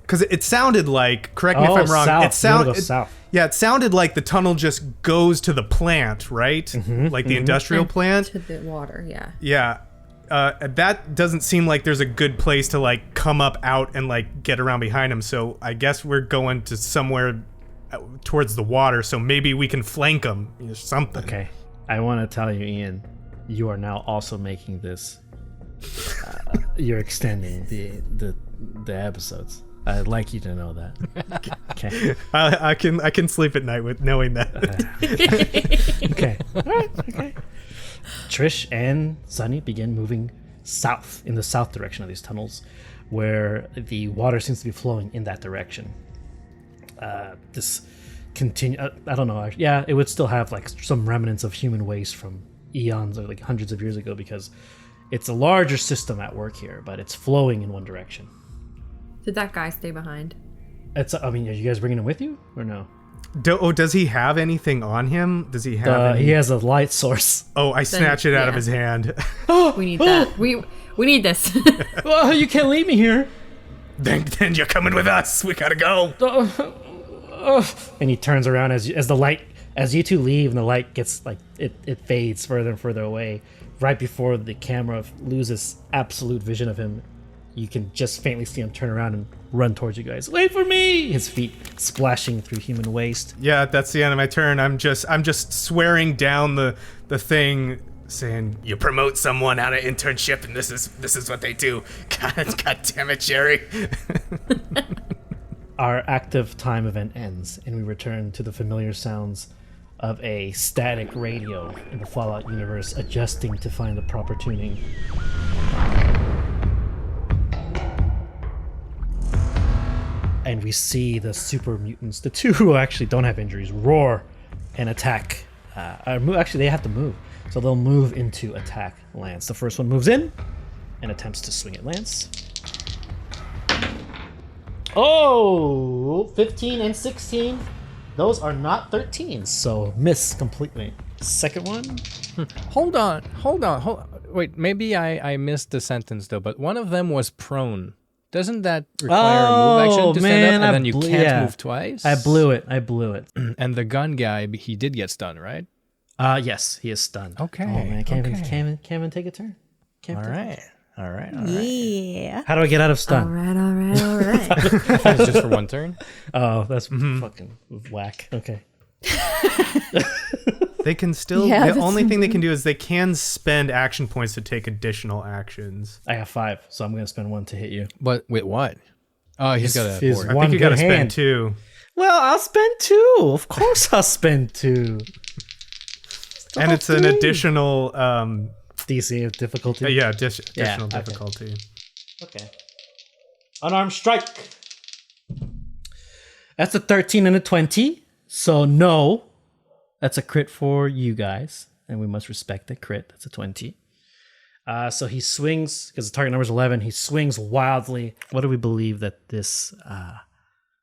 because it sounded like, correct me if Oh, I'm wrong, south. You wanna go south. Yeah, it sounded like the tunnel just goes to the plant, right? Like the industrial plant. To the water, yeah. Yeah. That doesn't seem like there's a good place to like come up out and like get around behind him. So I guess we're going to somewhere towards the water. So maybe we can flank him or something. Okay. I want to tell you, Ian, you are now also making this. You're extending the episodes. I'd like you to know that. Okay. I can sleep at night with knowing that. Okay. All right. Okay. Trish and Sunny begin moving south in the south direction of these tunnels, where the water seems to be flowing in that direction. This continue. I don't know. Yeah, it would still have like some remnants of human waste from eons or like hundreds of years ago, because it's a larger system at work here, but it's flowing in one direction. Did that guy stay behind? I mean, are you guys bringing him with you or no? Does he have anything on him? Does he have any? He has a light source. Oh, I snatch it out of yeah. his hand. We need that. We need this. Oh, you can't leave me here. then you're coming with us. We gotta go. And he turns around as you two leave, and the light gets like it fades further and further away. Right before the camera loses absolute vision of him, you can just faintly see him turn around and run towards you guys. Wait for me! His feet splashing through human waste. Yeah, that's the end of my turn. I'm just swearing down the thing, saying you promote someone out of internship, and this is what they do. God damn it, Gerry. Our active time event ends, and we return to the familiar sounds of a static radio in the Fallout universe, adjusting to find the proper tuning. And we see the super mutants, the two who actually don't have injuries, roar and attack. Actually, they have to move, so they'll move into attack Lance. The first one moves in and attempts to swing at Lance. Oh, 15 and 16. Those are not 13s, so miss completely. Second one. Hold on. Wait, maybe I missed the sentence though, but one of them was prone. Doesn't that require a move action to stand up, and then you can't move twice? I blew it. And the gun guy, he did get stunned, right? Yes, he is stunned. Okay. Oh man, can't okay. even take a turn. All right. Yeah. How do I get out of stun? All right. It's just for one turn. Oh, that's fucking whack. Okay. They can still. Yeah, the that's- only thing they can do is they can spend action points to take additional actions. I have 5, so I'm gonna spend 1 to hit you. But wait, what? Oh, he's got a his board. I One think you got to good spend hand. 2. Well, I'll spend 2. Of course, I'll spend 2. And it's an additional. DC of difficulty. Additional okay. difficulty. Okay. Unarmed strike. That's a 13 and a 20. So no, that's a crit for you guys, and we must respect the crit. That's a 20. So he swings, because the target number is 11. He swings wildly. What do we believe that this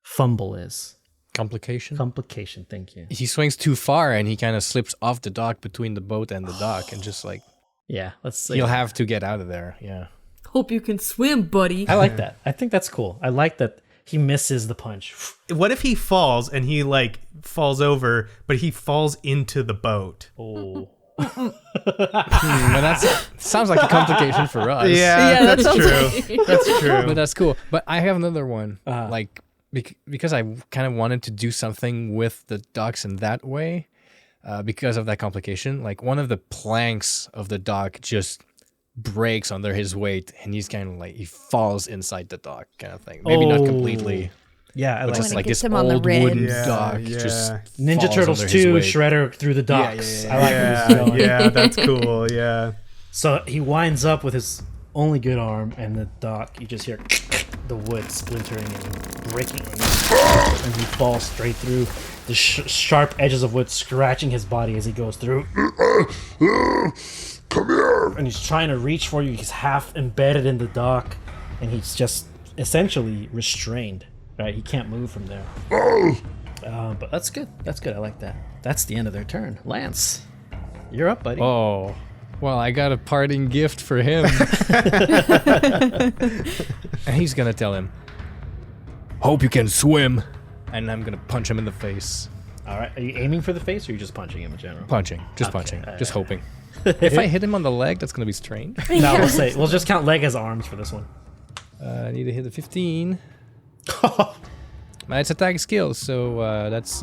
fumble is? Complication? Complication. Thank you. He swings too far, and he kind of slips off the dock between the boat and the dock, and just like Yeah. Let's see. he'll have to get out of there. Yeah. Hope you can swim, buddy. I like that. I think that's cool. I like that he misses the punch. What if he falls and he like falls over, but he falls into the boat? Oh. But that sounds like a complication for us. Yeah, that that's sounds true. That's true. But that's cool. But I have another one. Like because I kind of wanted to do something with the docks in that way, because of that complication. Like one of the planks of the dock just breaks under his weight, and he's kind of like he falls inside the dock, kind of thing. Maybe not completely. Yeah, I But like just that. like gets this him on the old rim. wooden Yeah, dock yeah. just Ninja falls Turtles under his 2 weight. Shredder through the docks. I like where this is going. Yeah, that's cool. Yeah. So he winds up with his only good arm, and the dock, you just hear the wood splintering and breaking, and he falls straight through the sharp edges of wood, scratching his body as he goes through. Come here. And he's trying to reach for you. He's half embedded in the dock, and he's just essentially restrained. Right, he can't move from there. But that's good. That's good. I like that. That's the end of their turn. Lance, you're up, buddy. Oh, well, I got a parting gift for him. And he's gonna tell him, Hope you can swim. And I'm gonna punch him in the face. All right. Are you aiming for the face, or are you just punching him in general? Punching. Just punching. Just hoping. If I hit him on the leg, that's gonna be strange. No, we'll just count leg as arms for this one. I need to hit the 15. It's attack skill, so that's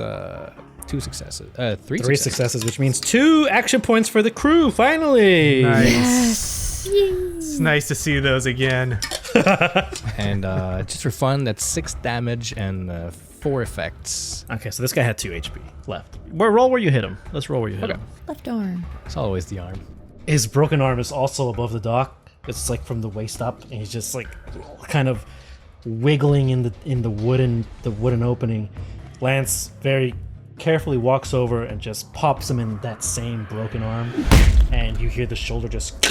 2 successes. 3 successes, which means 2 action points for the crew, finally! Nice. It's nice to see those again. And just for fun, that's 6 damage and 4 effects. Okay, so this guy had 2 HP left. Roll where you hit him. Let's roll where you hit him. Left arm. It's always the arm. His broken arm is also above the dock. It's like from the waist up, and he's just like kind of wiggling in the wooden opening. Lance very carefully walks over and just pops him in that same broken arm, and you hear the shoulder just.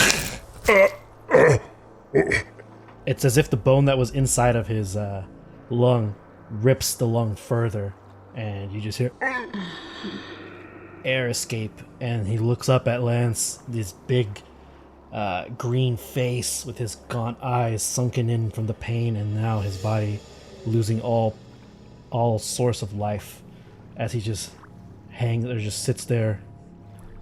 It's as if the bone that was inside of his lung rips the lung further, and you just hear air escape, and he looks up at Lance, this big green face with his gaunt eyes sunken in from the pain, and now his body losing all source of life as he just hangs or just sits there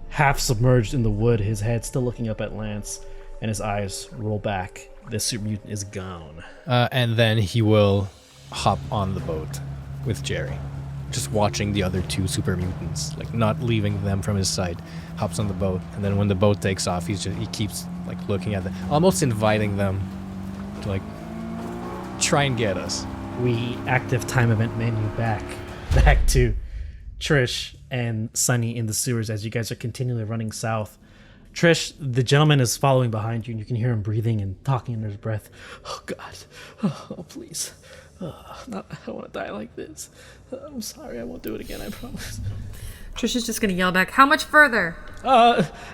half submerged in the wood, his head still looking up at Lance, and his eyes roll back. The super mutant is gone. And then he will hop on the boat with Gerry, just watching the other 2 super mutants, like not leaving them from his sight. Hops on the boat, and then when the boat takes off, he keeps like looking at them, almost inviting them to like try and get us. We active time event menu back to Trish and Sunny in the sewers as you guys are continually running south. Trish, the gentleman is following behind you, and you can hear him breathing and talking under his breath. Oh, God. Oh, please. I don't want to die like this. I'm sorry. I won't do it again, I promise. Trish is just going to yell back, how much further?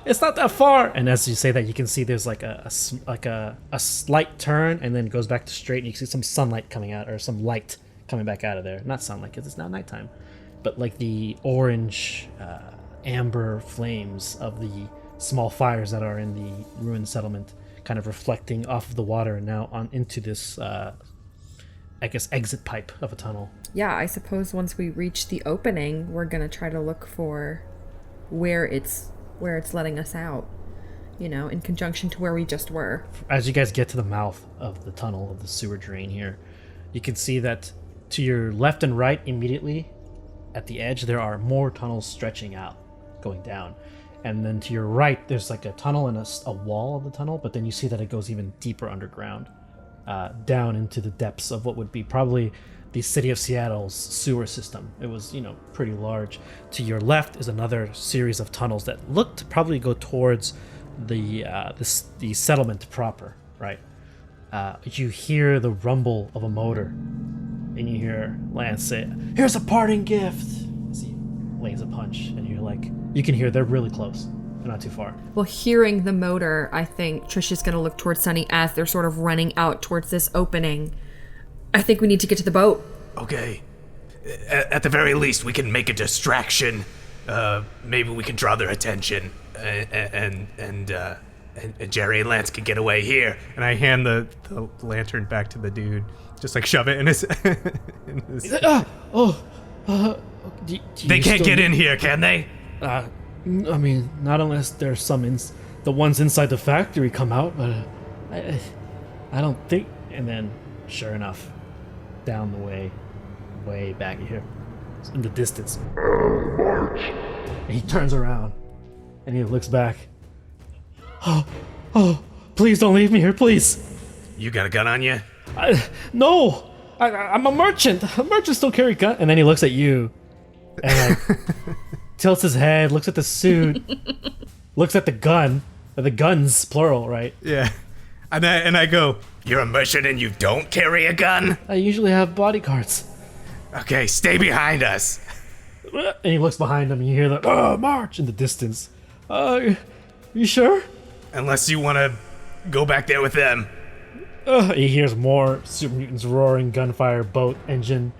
It's not that far. And as you say that, you can see there's like a slight turn, and then it goes back to straight, and you can see some sunlight coming out, or some light coming back out of there. Not sunlight, because it's now nighttime. But like the orange, amber flames of the small fires that are in the ruined settlement kind of reflecting off of the water and now on into this I guess exit pipe of a tunnel. Yeah, I suppose once we reach the opening, we're gonna try to look for where it's letting us out, in conjunction to where we just were. As you guys get to the mouth of the tunnel of the sewer drain here, you can see that to your left and right immediately at the edge there are more tunnels stretching out going down. And then to your right, there's like a tunnel and a wall of the tunnel, but then you see that it goes even deeper underground, down into the depths of what would be probably the city of Seattle's sewer system. It was, pretty large. To your left is another series of tunnels that looked to probably go towards the settlement proper, right? You hear the rumble of a motor, and you hear Lance say, "Here's a parting gift," as he lays a punch, and you're like, you can hear they're really close. They're not too far. Well, hearing the motor, I think Trish is going to look towards Sunny as they're sort of running out towards this opening. I think we need to get to the boat. Okay. At the very least, we can make a distraction. Maybe we can draw their attention, and Gerry and Lance can get away here. And I hand the lantern back to the dude, just like shove it in his. They can't get in here, can they? I mean, not unless there's some the ones inside the factory come out, but I don't think. And then, sure enough, down the way back here, in the distance, and he turns around and he looks back. Oh, please don't leave me here, please. You got a gun on you? No, I'm a merchant. Merchants don't carry gun. And then he looks at you, and like tilts his head, looks at the suit, looks at the gun, or the guns, plural, right? Yeah. And I go, "You're a merchant and you don't carry a gun?" I usually have bodyguards. Okay, stay behind us. And he looks behind him, and you hear the march in the distance. You sure? Unless you want to go back there with them. He hears more super mutants roaring, gunfire, boat, engine,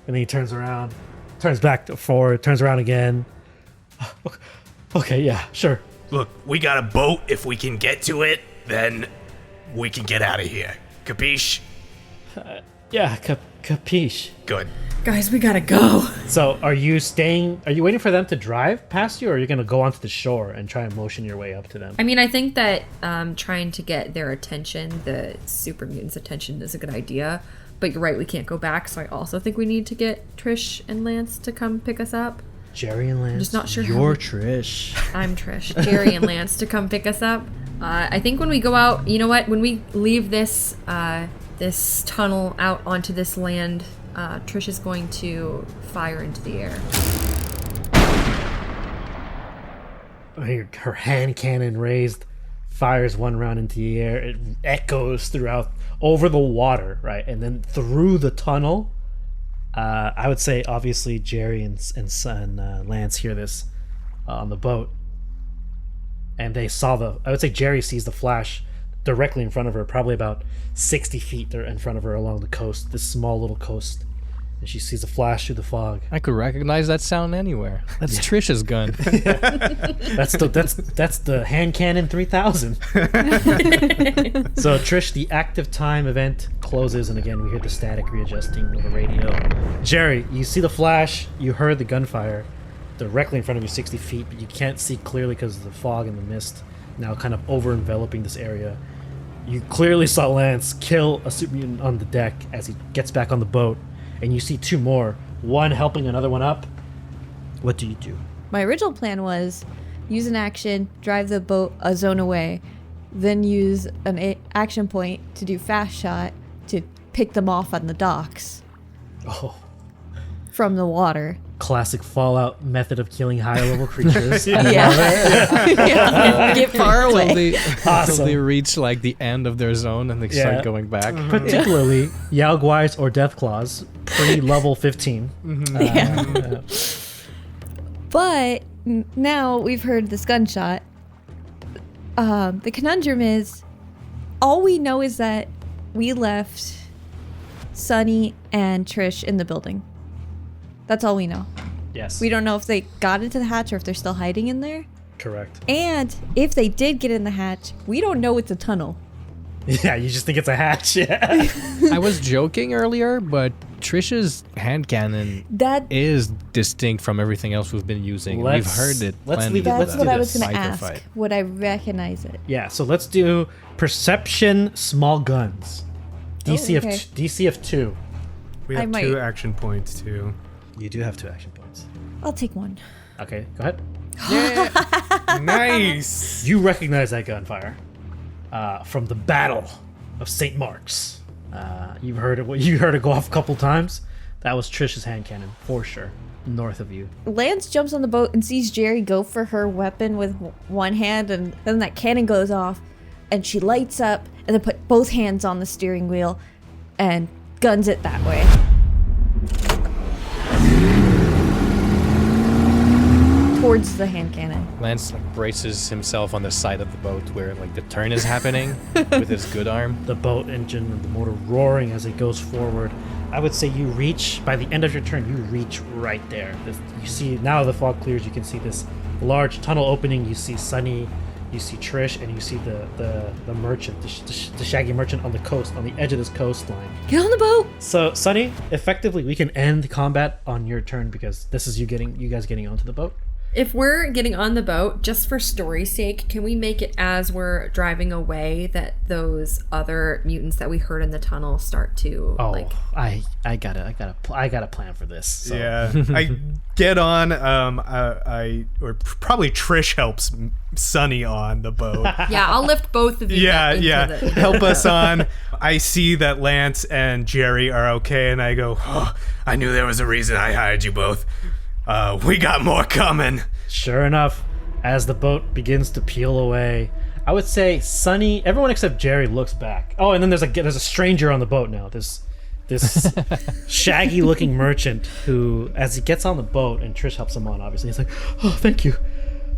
and then he turns around, turns back to forward, turns around again. Okay, yeah, sure. Look, we got a boat. If we can get to it, then we can get out of here. Capiche? Yeah, capiche. Good. Guys, we gotta go. So are you waiting for them to drive past you, or are you going to go onto the shore and try and motion your way up to them? I mean, I think that trying to get their attention, the super mutants' attention, is a good idea. But you're right, we can't go back, so I also think we need to get Trish and Lance to come pick us up. Jerry and Lance, Just not sure how you're we- Trish. I'm Trish. Jerry and Lance to come pick us up. I think when we go out, you know what? When we leave this this tunnel out onto this land, Trish is going to fire into the air. Her hand cannon raised, fires one round into the air. It echoes throughout, over the water, right? And then through the tunnel. I would say, obviously, Jerry and Lance hear this on the boat. And they saw I would say Jerry sees the flash directly in front of her, probably about 60 feet in front of her along the coast, this small little coast. And she sees a flash through the fog. I could recognize that sound anywhere. That's Trish's gun. That's the hand cannon 3000. So Trish, the active time event closes, and again we hear the static readjusting of the radio. Jerry, you see the flash, you heard the gunfire directly in front of you 60 feet, but you can't see clearly because of the fog and the mist now kind of over enveloping this area. You clearly saw Lance kill a super mutant on the deck as he gets back on the boat, and you see two more, one helping another one up. What do you do? My original plan was use an action, drive the boat a zone away, then use an action point to do fast shot to pick them off on the docks Oh, from the water. classic Fallout method of killing high-level creatures. Yeah. Get far Till away. they reach like the end of their zone and they Yeah. start going back. Particularly Yaoguais or Deathclaws, pre-level 15. But now we've heard this gunshot. The conundrum is, all we know is that we left Sunny and Trish in the building. That's all we know. Yes, We don't know if they got into the hatch or if they're still hiding in there. correct. And if they did get in the hatch, we don't know it's a tunnel. Yeah, you just think it's a hatch. Yeah. I was joking earlier, but Trish's hand cannon That is distinct from everything else we've been using. We've Let's- heard it. let's plenty leave it- of that's let's what do I was this. going to Fight or ask. fight. Would I recognize it? Yeah, so let's do perception small guns. DC okay. DC of 2. We I have might- 2 action points too. You do have 2 action points. I'll take one. Okay, go ahead. Nice. You recognize that gunfire from the Battle of St. Mark's. You've heard it. You heard it go off a couple times. That was Trish's hand cannon for sure, north of you. Lance jumps on the boat and sees Jerry go for her weapon with one hand, and then that cannon goes off, and she lights up and then put both hands on the steering wheel and guns it that way. Towards the hand cannon. Lance like, braces himself on the side of the boat where like the turn is happening with his good arm. The boat engine and the motor roaring as it goes forward. I would say you reach, by the end of your turn, you reach right there. You see, now the fog clears, you can see this large tunnel opening. You see Sunny, you see Trish, and you see the merchant, the shaggy merchant on the coast, on the edge of this coastline. Get on the boat! So, Sunny, effectively, we can end combat on your turn because this is you guys getting onto the boat. If we're getting on the boat, just for story's sake, can we make it as we're driving away that those other mutants that we heard in the tunnel start to Oh, like? I got a plan for this. So. Yeah, I get on. Or probably Trish helps Sunny on the boat. Yeah, I'll lift both of you. Yeah, into yeah. the- Help us on. I see that Lance and Jerry are okay, and I go, oh, I knew there was a reason I hired you both. We got more coming. Sure enough, as the boat begins to peel away, I would say Sunny, everyone except Jerry looks back. Oh, and then there's a stranger on the boat now. This shaggy-looking merchant who, as he gets on the boat, and Trish helps him on, obviously, he's like, oh, thank you.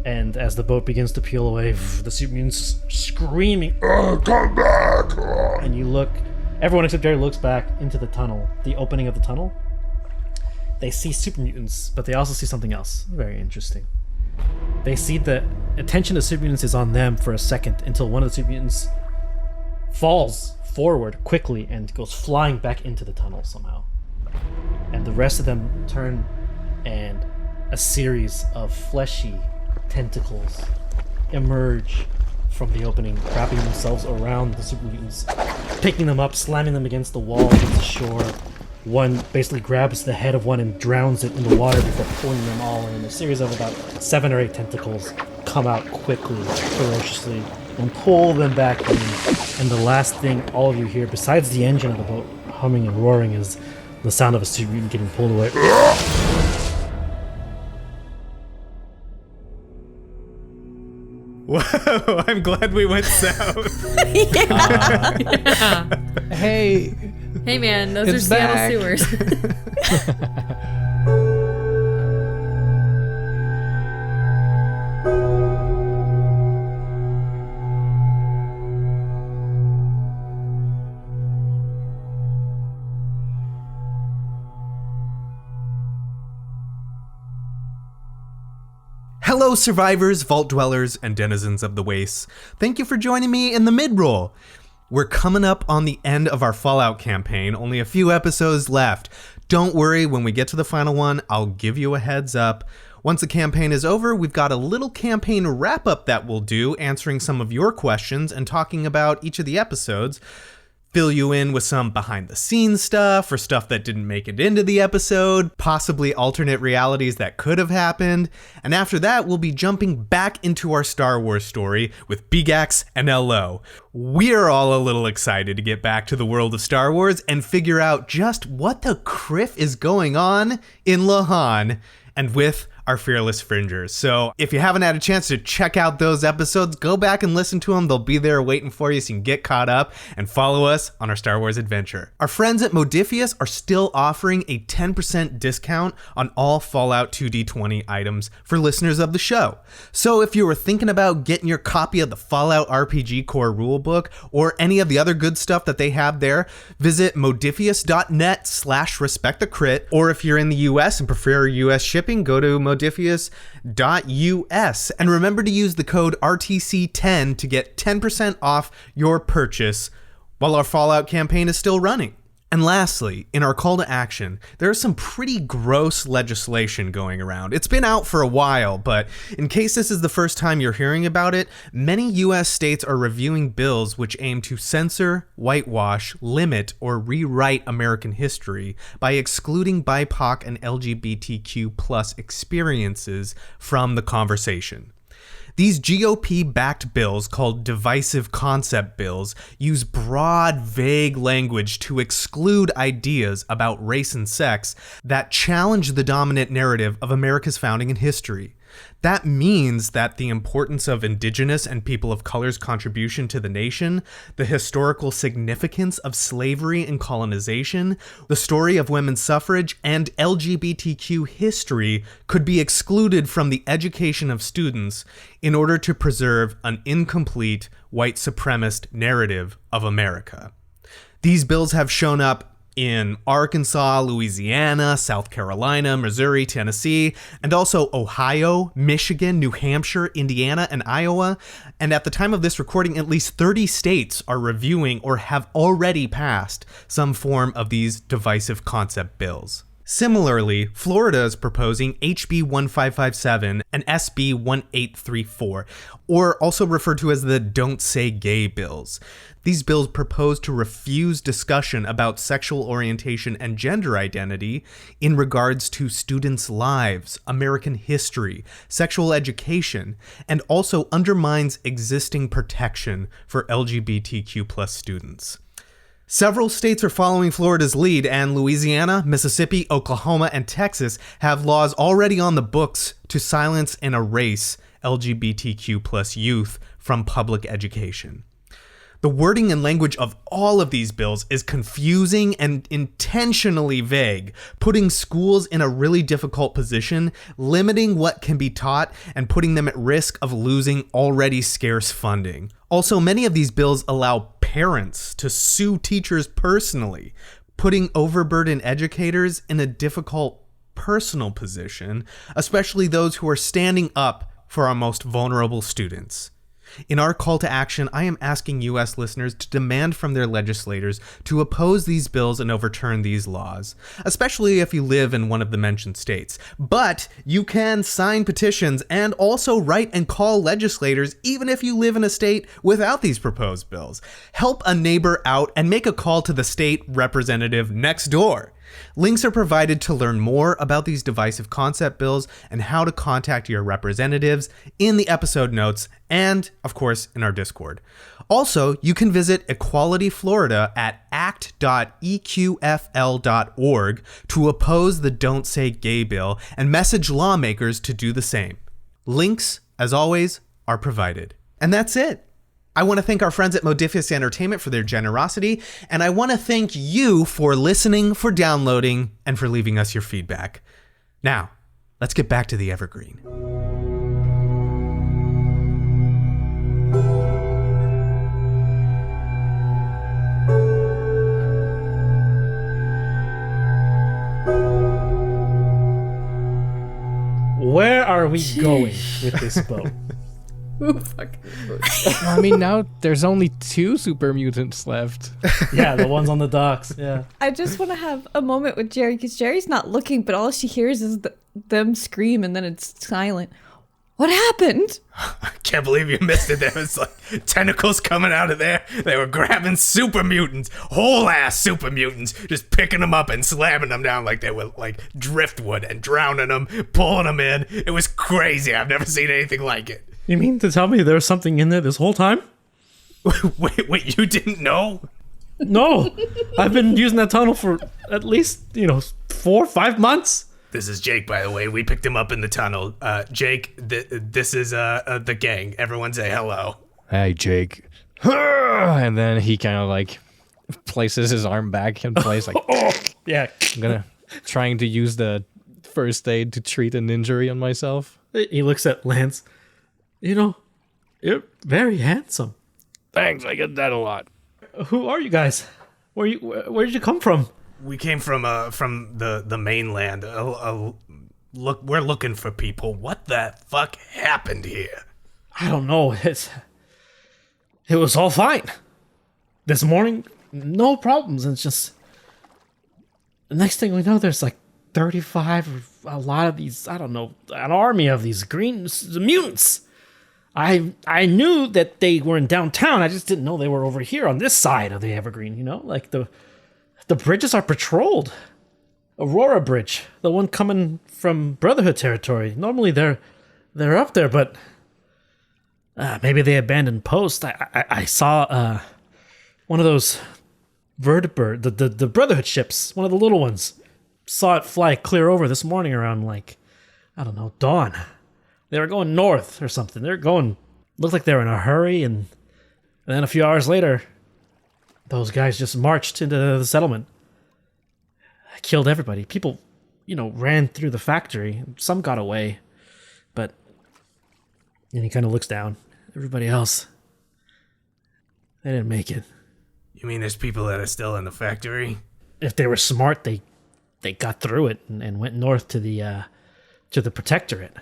And as the boat begins to peel away, the super mutants screaming, Come back! and you look, everyone except Jerry looks back into the tunnel, the opening of the tunnel. They see super mutants, but they also see something else very interesting. They see the attention of super mutants is on them for a second until one of the super mutants falls forward quickly and goes flying back into the tunnel somehow. And the rest of them turn, and a series of fleshy tentacles emerge from the opening, wrapping themselves around the super mutants, picking them up, slamming them against the wall, against the shore. One basically grabs the head of one and drowns it in the water before pulling them all in. A series of about 7 or 8 tentacles come out quickly, ferociously, and pull them back in. And the last thing all of you hear, besides the engine of the boat humming and roaring, is the sound of a super mutant getting pulled away. Whoa, I'm glad we went south. Hey, Hey man, those are It's Seattle back. sewers. Hello, survivors, vault dwellers, and denizens of the wastes. Thank you for joining me in the mid-roll. We're coming up on the end of our Fallout campaign, only a few episodes left. Don't worry, when we get to the final one, I'll give you a heads up. Once the campaign is over, we've got a little campaign wrap-up that we'll do, answering some of your questions and talking about each of the episodes. Fill you in with some behind-the-scenes stuff or stuff that didn't make it into the episode, possibly alternate realities that could have happened. And after that, we'll be jumping back into our Star Wars story with Bigax and LO. We're all a little excited to get back to the world of Star Wars and figure out just what the criff is going on in Lahan and with our fearless fringers. So if you haven't had a chance to check out those episodes, go back and listen to them. They'll be there waiting for you so you can get caught up and follow us on our Star Wars adventure. Our friends at Modiphius are still offering a 10% discount on all Fallout 2D20 items for listeners of the show. So if you were thinking about getting your copy of the Fallout RPG Core Rulebook or any of the other good stuff that they have there, visit modiphius.net/respectthecrit, or if you're in the US and prefer US shipping, go to modiphius.us. And remember to use the code RTC10 to get 10% off your purchase while our Fallout campaign is still running. And lastly, in our call to action, there's some pretty gross legislation going around. It's been out for a while, but in case this is the first time you're hearing about it, many US states are reviewing bills which aim to censor, whitewash, limit, or rewrite American history by excluding BIPOC and LGBTQ+ experiences from the conversation. These GOP-backed bills, called divisive concept bills, use broad, vague language to exclude ideas about race and sex that challenge the dominant narrative of America's founding and history. That means that the importance of Indigenous and people of color's contribution to the nation, the historical significance of slavery and colonization, the story of women's suffrage, and LGBTQ history could be excluded from the education of students in order to preserve an incomplete white supremacist narrative of America. These bills have shown up in Arkansas, Louisiana, South Carolina, Missouri, Tennessee, and also Ohio, Michigan, New Hampshire, Indiana, and Iowa. And at the time of this recording, at least 30 states are reviewing or have already passed some form of these divisive concept bills. Similarly, Florida is proposing HB 1557 and SB 1834, or also referred to as the Don't Say Gay bills. These bills propose to refuse discussion about sexual orientation and gender identity in regards to students' lives, American history, sexual education, and also undermines existing protection for LGBTQ+ students. Several states are following Florida's lead, and Louisiana, Mississippi, Oklahoma, and Texas have laws already on the books to silence and erase LGBTQ+ youth from public education. The wording and language of all of these bills is confusing and intentionally vague, putting schools in a really difficult position, limiting what can be taught, and putting them at risk of losing already scarce funding. Also, many of these bills allow parents to sue teachers personally, putting overburdened educators in a difficult personal position, especially those who are standing up for our most vulnerable students. In our call to action, I am asking U.S. listeners to demand from their legislators to oppose these bills and overturn these laws, especially if you live in one of the mentioned states. But you can sign petitions and also write and call legislators even if you live in a state without these proposed bills. Help a neighbor out and make a call to the state representative next door. Links are provided to learn more about these divisive concept bills and how to contact your representatives in the episode notes and, of course, in our Discord. Also, you can visit Equality Florida at act.eqfl.org to oppose the Don't Say Gay bill and message lawmakers to do the same. Links, as always, are provided. And that's it. I want to thank our friends at Modiphius Entertainment for their generosity, and I want to thank you for listening, for downloading, and for leaving us your feedback. Now, let's get back to the Evergreen. Where are we going with this boat? Who fucking knows? I mean, now there's only 2 super mutants left. Yeah, the ones on the docks. Yeah. I just want to have a moment with Gerry because Jerry's not looking, but all she hears is them scream and then it's silent. What happened? I can't believe you missed it. There was like tentacles coming out of there. They were grabbing super mutants, whole ass super mutants, just picking them up and slamming them down like they were like driftwood and drowning them, pulling them in. It was crazy. I've never seen anything like it. You mean to tell me there was something in there this whole time? Wait, you didn't know? No. I've been using that tunnel for at least, 4 or 5 months. This is Jake, by the way. We picked him up in the tunnel. Jake, this is the gang. Everyone say hello. Hey, Jake. And then he kind of like places his arm back in place like, Yeah. I'm trying to use the first aid to treat an injury on myself. He looks at Lance. You're very handsome. Thanks, I get that a lot. Who are you guys? Where did you come from? We came from the mainland. Look, we're looking for people. What the fuck happened here? I don't know. It was all fine. This morning, no problems. It's just the next thing we know, there's like 35 or a lot of these. I don't know, an army of these mutants. I knew that they were in downtown. I just didn't know they were over here on this side of the Evergreen. Like the bridges are patrolled. Aurora Bridge, the one coming from Brotherhood territory. Normally they're up there, but maybe they abandoned post. I saw one of those vertibird, the Brotherhood ships, one of the little ones. Saw it fly clear over this morning around dawn. They were going north or something. Looked like they were in a hurry, and then a few hours later, those guys just marched into the settlement. Killed everybody. People, ran through the factory. Some got away, and he kind of looks down. Everybody else, they didn't make it. You mean there's people that are still in the factory? If they were smart, they got through it and went north to the Protectorate.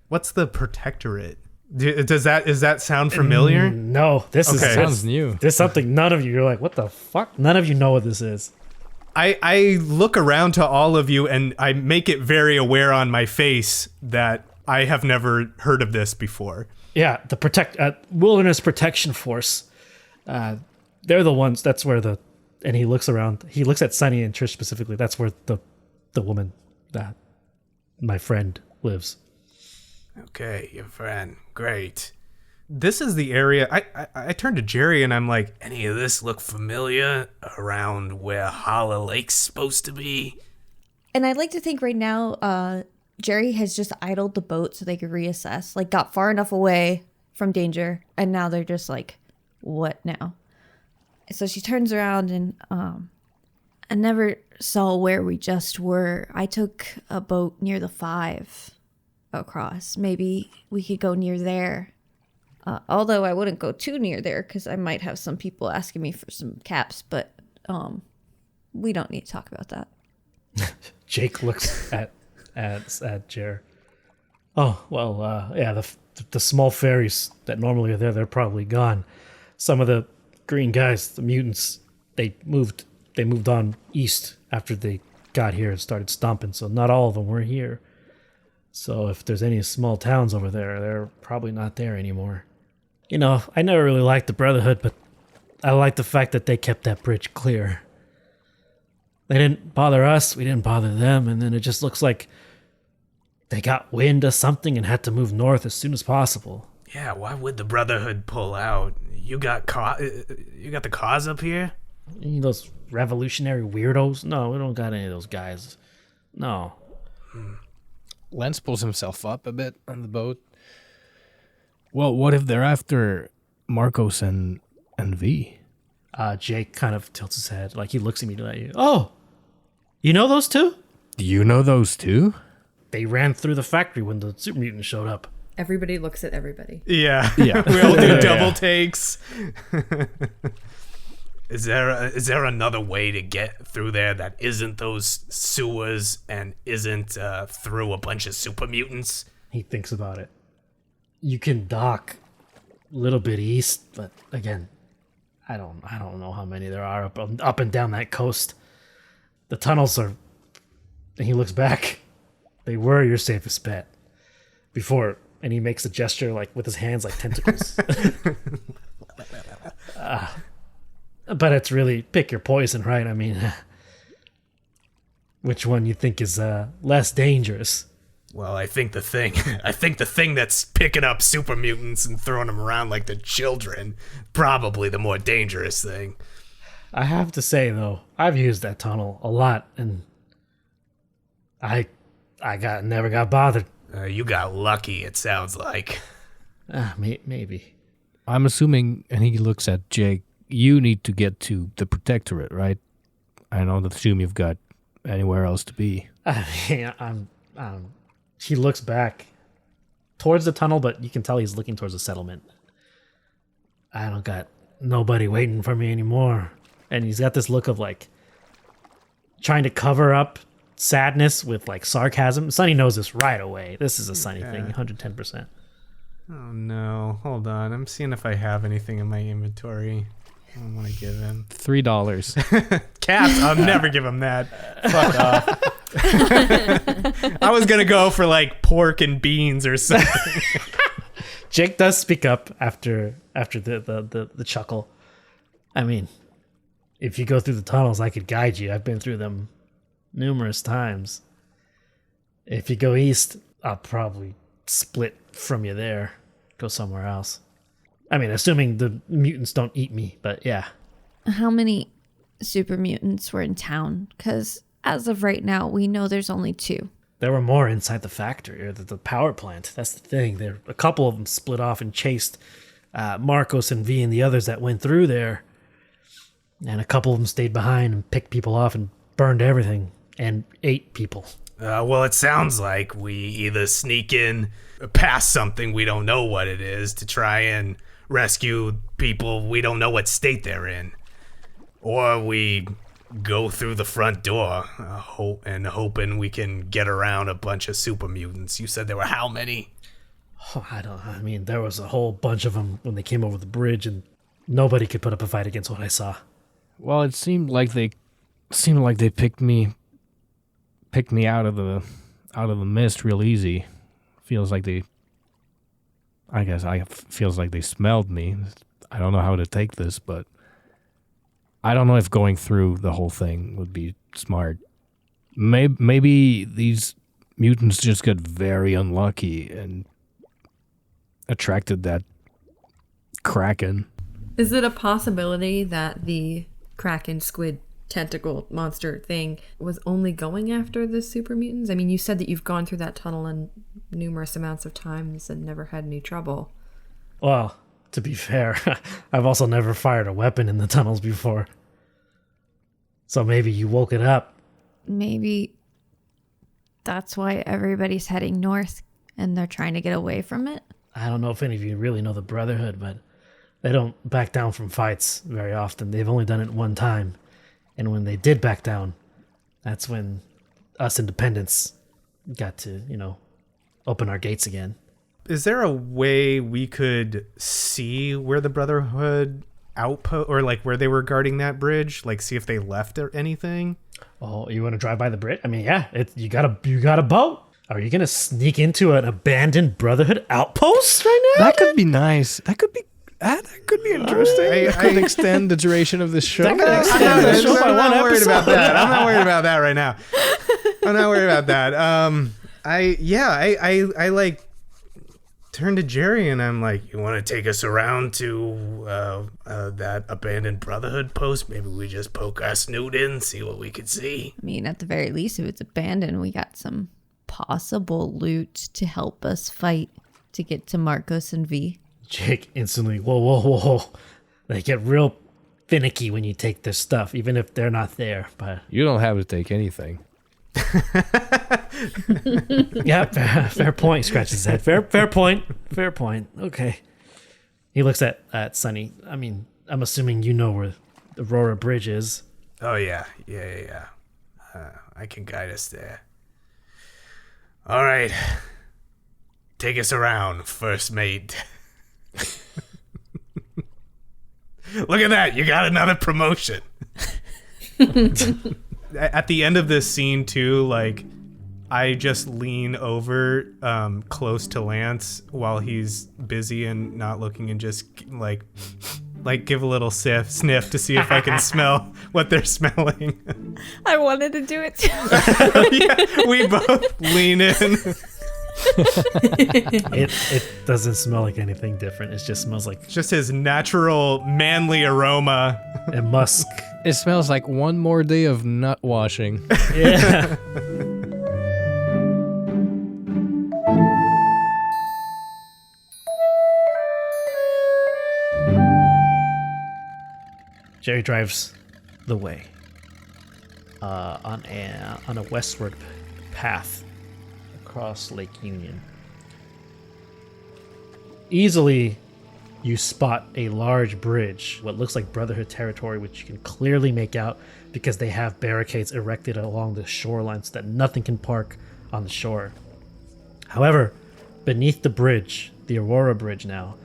What's the Protectorate? Is that sound familiar? No, this sounds new. This is something none of you're like, what the fuck? None of you know what this is. I look around to all of you and I make it very aware on my face that I have never heard of this before. Yeah, the Wilderness Protection Force. They're the ones. That's where and he looks around. He looks at Sunny and Trish specifically. That's where the woman that my friend lives. Okay, your friend. Great. This is the area. I turn to Gerry and I'm like, any of this look familiar around where Holler Lake's supposed to be? And I'd like to think right now, Gerry has just idled the boat so they could reassess, like got far enough away from danger, and now they're just like, what now? So she turns around and I never saw where we just were. I took a boat near the 5 across. Maybe we could go near there. Although I wouldn't go too near there because I might have some people asking me for some caps, but we don't need to talk about that. Jake looks at Jer. Oh, well, yeah, the small fairies that normally are there, they're probably gone. Some of the green guys, the mutants, they moved on east after they got here and started stomping, so not all of them were here. So if there's any small towns over there, they're probably not there anymore. You know, I never really liked the Brotherhood, but I like the fact that they kept that bridge clear. They didn't bother us, we didn't bother them, and then it just looks like they got wind of something and had to move north as soon as possible. Yeah, why would the Brotherhood pull out? You got the cause up here? Any of those revolutionary weirdos? No, we don't got any of those guys. No. Lance pulls himself up a bit on the boat. Well, what if they're after Marcos and V? Jake kind of tilts his head, like he looks at you. Oh, you know those two? Do you know those two? They ran through the factory when the super mutant showed up. Everybody looks at everybody. Yeah. Yeah. We all do double takes. Is there another way to get through there that isn't those sewers and isn't through a bunch of super mutants? He thinks about it. You can dock a little bit east, but again, I don't know how many there are up and down that coast. The tunnels are. And he looks back. They were your safest bet. Before, and he makes a gesture like with his hands like tentacles. But it's really pick your poison, right? I mean, which one you think is less dangerous? Well, I think the thing that's picking up super mutants and throwing them around like they're children, probably the more dangerous thing. I have to say though, I've used that tunnel a lot, and I never got bothered. You got lucky, it sounds like. Maybe. I'm assuming, and he looks at Jake, you need to get to the Protectorate, right? I don't assume you've got anywhere else to be. He looks back towards the tunnel, but you can tell he's looking towards the settlement. I don't got nobody waiting for me anymore. And he's got this look of like trying to cover up sadness with like sarcasm. Sonny knows this right away. This is a Sonny thing, 110%. Oh no, hold on. I'm seeing if I have anything in my inventory I don't want to give him. $3. Cats, I'll never give him that. Fuck off. I was gonna go for like pork and beans or something. Jake does speak up after the chuckle. I mean, if you go through the tunnels, I could guide you. I've been through them numerous times. If you go east, I'll probably split from you there. Go somewhere else. I mean, assuming the mutants don't eat me, but yeah. How many super mutants were in town? Because as of right now, we know there's only 2. There were more inside the factory, or the power plant. That's the thing. A couple of them split off and chased Marcos and V and the others that went through there. And a couple of them stayed behind and picked people off and burned everything and ate people. Well, it sounds like we either sneak in past something we don't know what it is to try and rescue people we don't know what state they're in, or we go through the front door hoping we can get around a bunch of super mutants. You said there were how many? Oh, I mean, there was a whole bunch of them when they came over the bridge, and nobody could put up a fight against what I saw. Well, it seemed like they picked me out of the mist real easy. Feels like they smelled me. I don't know how to take this, but I don't know if going through the whole thing would be smart. Maybe these mutants just got very unlucky and attracted that kraken. Is it a possibility that the kraken squid tentacle monster thing was only going after the super mutants? I mean, you said that you've gone through that tunnel in numerous amounts of times and never had any trouble. Well, to be fair, I've also never fired a weapon in the tunnels before. So maybe you woke it up. Maybe that's why everybody's heading north and they're trying to get away from it. I don't know if any of you really know the Brotherhood, but they don't back down from fights very often. They've only done it one time. And when they did back down, that's when us independents got to, open our gates again. Is there a way we could see where the Brotherhood outpost, or like where they were guarding that bridge? Like see if they left or anything? Oh, you want to drive by the bridge? I mean, yeah, you got a boat. Are you gonna sneak into an abandoned Brotherhood outpost right now? That could be nice. That could be interesting. I could extend the duration of this show. I'm not worried about that. I'm not worried about that right now. I'm not worried about that. I like turn to Gerry and I'm like, you want to take us around to that abandoned Brotherhood post? Maybe we just poke our snoot in, see what we could see. I mean, at the very least, if it's abandoned, we got some possible loot to help us fight to get to Marcos and V. Jake instantly, whoa. They get real finicky when you take their stuff, even if they're not there. But You don't have to take anything. yeah, fair point. Scratches his head. Fair point. Okay. He looks at Sunny. I mean, I'm assuming you know where the Aurora Bridge is. Oh yeah. I can guide us there. All right, take us around, first mate. Look at that, you got another promotion. At the end of this scene too, like I just lean over close to Lance while he's busy and not looking, and just like give a little sniff to see if I can smell what they're smelling. I wanted to do it too. Yeah, we both lean in. It doesn't smell like anything different. It just smells like Just his natural manly aroma. a musk. It smells like one more day of nut washing. Yeah. Gerry drives the way on a westward path across Lake Union. Easily, you spot a large bridge, what looks like Brotherhood territory, which you can clearly make out because they have barricades erected along the shoreline so that nothing can park on the shore. However, beneath the bridge, the Aurora Bridge now,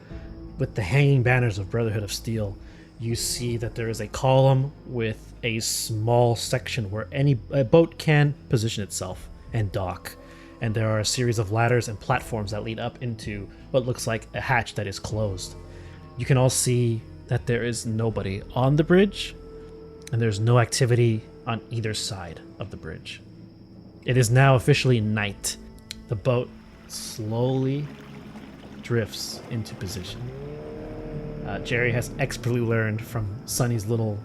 with the hanging banners of Brotherhood of Steel, you see that there is a column with a small section where a boat can position itself and dock. And there are a series of ladders and platforms that lead up into what looks like a hatch that is closed. You can all see that there is nobody on the bridge, and there's no activity on either side of the bridge. It is now officially night. The boat slowly drifts into position. Gerry has expertly learned from Sunny's little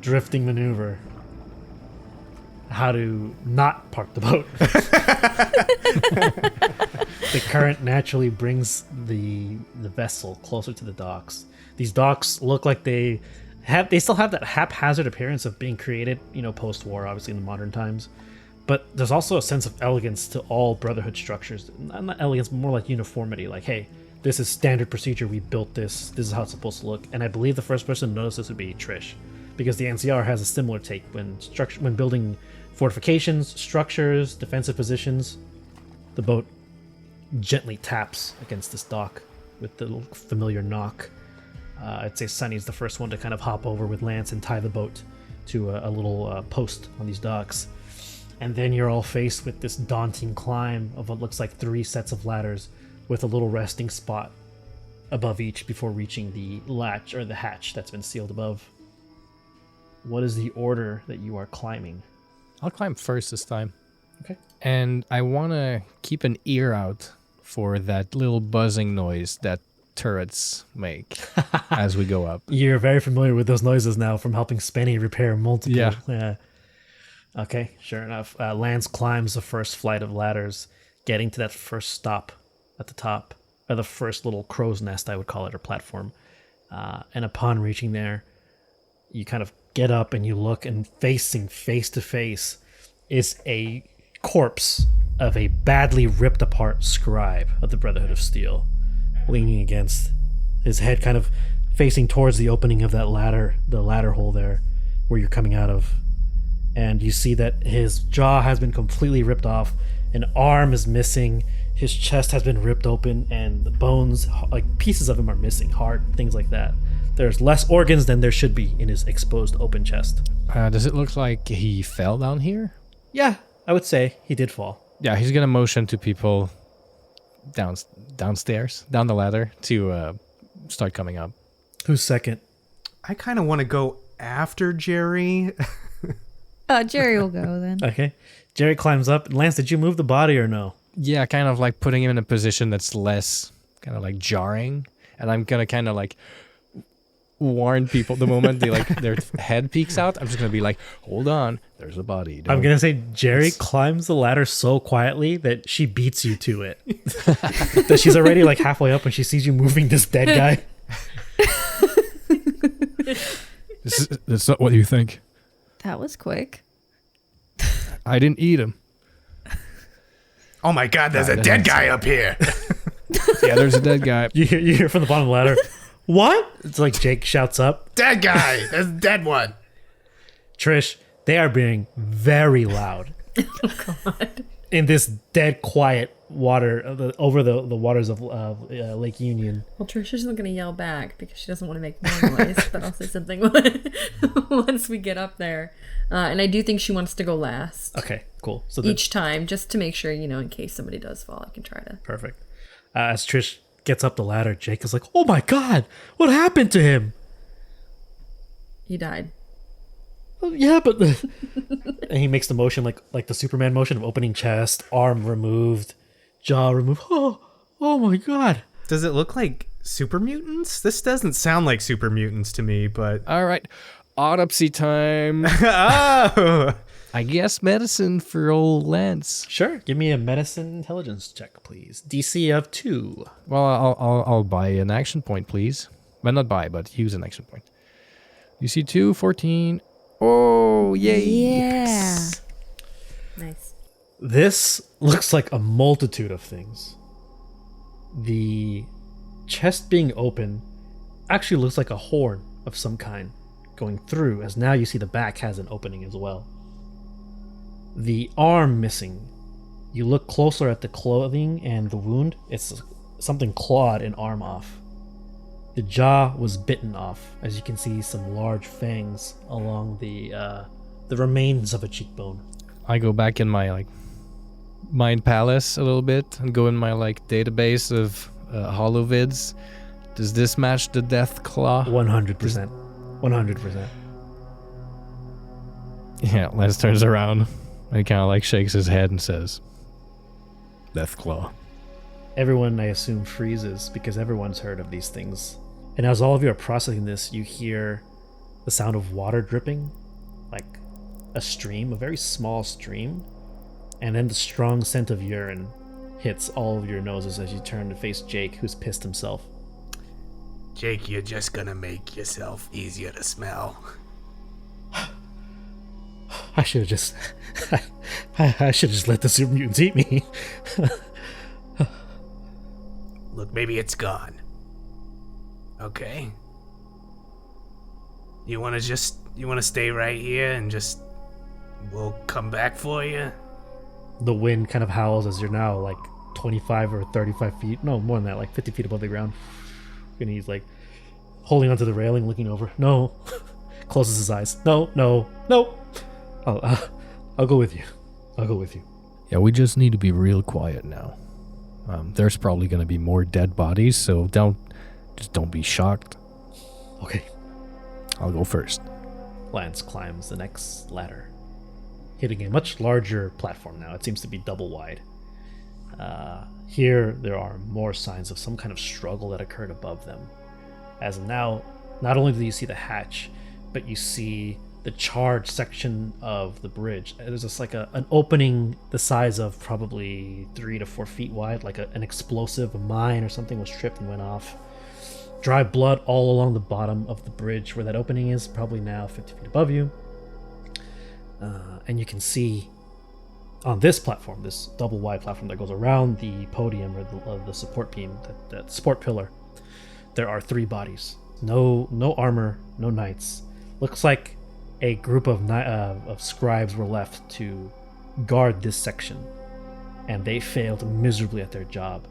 drifting maneuver how to not park the boat. The current naturally brings the vessel closer to the docks. These docks look like they still have that haphazard appearance of being created, post-war, obviously in the modern times. But there's also a sense of elegance to all Brotherhood structures. Not elegance, but more like uniformity. Like, hey, this is standard procedure. We built this. This is how it's supposed to look. And I believe the first person to notice this would be Trish, because the NCR has a similar take when building fortifications, structures, defensive positions. The boat gently taps against this dock with the little familiar knock. I'd say Sunny's the first one to kind of hop over with Lance and tie the boat to a little post on these docks. And then you're all faced with this daunting climb of what looks like 3 sets of ladders with a little resting spot above each before reaching the latch or the hatch that's been sealed above. What is the order that you are climbing? I'll climb first this time. Okay. And I want to keep an ear out for that little buzzing noise that turrets make as we go up. You're very familiar with those noises now from helping Spenny repair multiple. Yeah. Okay, sure enough. Lance climbs the first flight of ladders, getting to that first stop at the top, or the first little crow's nest, I would call it, or platform. And upon reaching there, you kind of get up and you look, and facing face to face is a corpse of a badly ripped apart scribe of the Brotherhood of Steel, leaning against, his head kind of facing towards the opening of that ladder, the ladder hole there where you're coming out of. And you see that his jaw has been completely ripped off, an arm is missing, His chest has been ripped open, and the bones, like pieces of him, are missing. Heart, things like that. There's less organs than there should be in his exposed open chest. Does it look like he fell down here? Yeah, I would say he did fall. Yeah, he's gonna motion to people downstairs, down the ladder, to start coming up. Who's second? I kind of want to go after Gerry. Gerry will go then. Okay. Gerry climbs up. Lance, did you move the body or no? Yeah, kind of like putting him in a position that's less kind of like jarring. And I'm gonna kind of like warn people the moment they like their head peeks out. I'm just gonna be like, hold on, there's a body. I'm gonna say Gerry climbs the ladder so quietly that she beats you to it. That she's already like halfway up when she sees you moving this dead guy. That's not what you think. That was quick. I didn't eat him. Oh my God, there's a dead guy up here. Yeah, there's a dead guy. You hear from the bottom of the ladder, what? It's like Jake shouts up. Dead guy. There's a dead one. Trish, they are being very loud. Oh, God. In this dead quiet water over the waters of Lake Union. Well, Trish isn't going to yell back because she doesn't want to make more noise, but I'll say something once we get up there. And I do think she wants to go last. Okay, cool. So Each time, just to make sure, in case somebody does fall, I can try to. Perfect. As Trish gets up the ladder, Jake is like, oh my God, what happened to him? He died. Oh, yeah, but... And he makes the motion like the Superman motion of opening chest, arm removed, jaw removed. Oh my God. Does it look like super mutants? This doesn't sound like super mutants to me, but... All right, autopsy time. Oh! I guess medicine for old Lance. Sure. Give me a medicine intelligence check, please. DC of 2. Well, I'll buy an action point, please. Well, not buy, but use an action point. DC 2, 14. Oh, yay. Yeah. Nice. This looks like a multitude of things. The chest being open actually looks like a horn of some kind going through, as now you see the back has an opening as well. The arm missing. You look closer at the clothing and the wound, it's something clawed an arm off. The jaw was bitten off, as you can see some large fangs along the remains of a cheekbone. I go back in my mind palace a little bit and go in my database of holovids. Does this match the death claw? 100%. 100%. Yeah, Lance turns around and he kind of shakes his head and says, death claw. Everyone, I assume, freezes because everyone's heard of these things. And as all of you are processing this, you hear the sound of water dripping, like a stream, a very small stream. And then the strong scent of urine hits all of your noses as you turn to face Jake, who's pissed himself. Jake, you're just gonna make yourself easier to smell. I should have just... I should have just let the super mutants eat me. Look, maybe it's gone. Okay. You wanna stay right here and we'll come back for you? The wind kind of howls as you're now 25 or 35 feet, no, more than that, 50 feet above the ground. And he's holding onto the railing, looking over. No. Closes his eyes. No. I'll go with you. Yeah, we just need to be real quiet now. There's probably going to be more dead bodies, so don't be shocked. Okay. I'll go first. Lance climbs the next ladder, hitting a much larger platform now. It seems to be double wide. Here, there are more signs of some kind of struggle that occurred above them. As now, not only do you see the hatch, but you see the charred section of the bridge. There's just an opening the size of probably 3 to 4 feet wide, an explosive, a mine or something was tripped and went off. Dry blood all along the bottom of the bridge where that opening is, probably now 50 feet above you. And you can see on this platform, this double wide platform that goes around the podium or the support beam, that support pillar, there are 3 bodies. No armor, no knights. Looks like a group of scribes were left to guard this section. and they failed miserably at their job.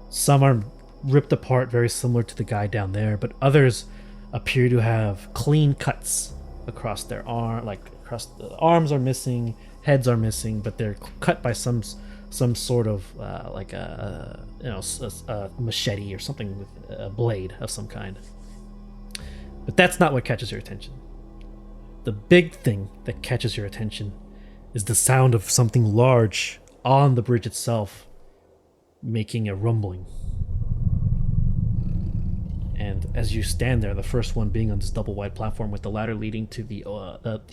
Some are ripped apart, very similar to the guy down there, but others appear to have clean cuts across their arm, like across the arms are missing, heads are missing, but they're cut by some sort of like a machete or something with a blade of some kind. But that's not what catches your attention. The big thing that catches your attention is the sound of something large on the bridge itself making a rumbling. And as you stand there, the first one being on this double wide platform with the ladder leading to the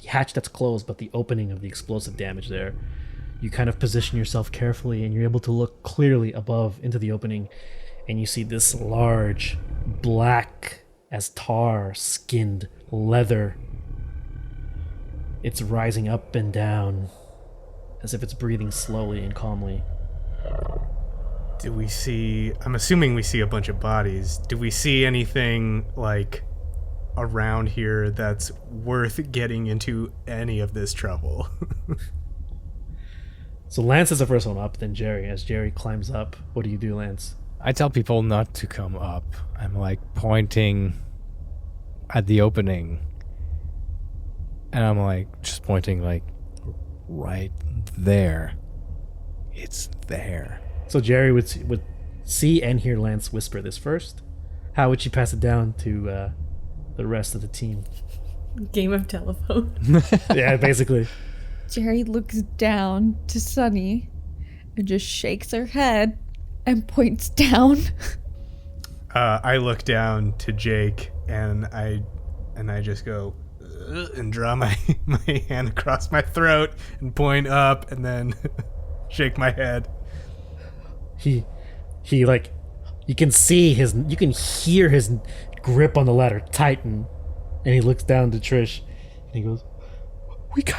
hatch that's closed, but the opening of the explosive damage there, you kind of position yourself carefully and you're able to look clearly above into the opening, and you see this large, black as tar skinned leather. It's rising up and down as if it's breathing slowly and calmly. Do we see... I'm assuming we see a bunch of bodies. Do we see anything, like, around here that's worth getting into any of this trouble? So Lance is the first one up, then Gerry. As Gerry climbs up, what do you do, Lance? I tell people not to come up. I'm like pointing at the opening. And I'm like just pointing like right there. It's there. So Gerry would see and hear Lance whisper this first. How would she pass it down to the rest of the team? Game of telephone. Yeah, basically. Gerry looks down to Sunny and just shakes her head and points down. I look down to Jake and I just go and draw my hand across my throat and point up and then shake my head. He like, you can hear his grip on the ladder tighten, and he looks down to Trish and he goes,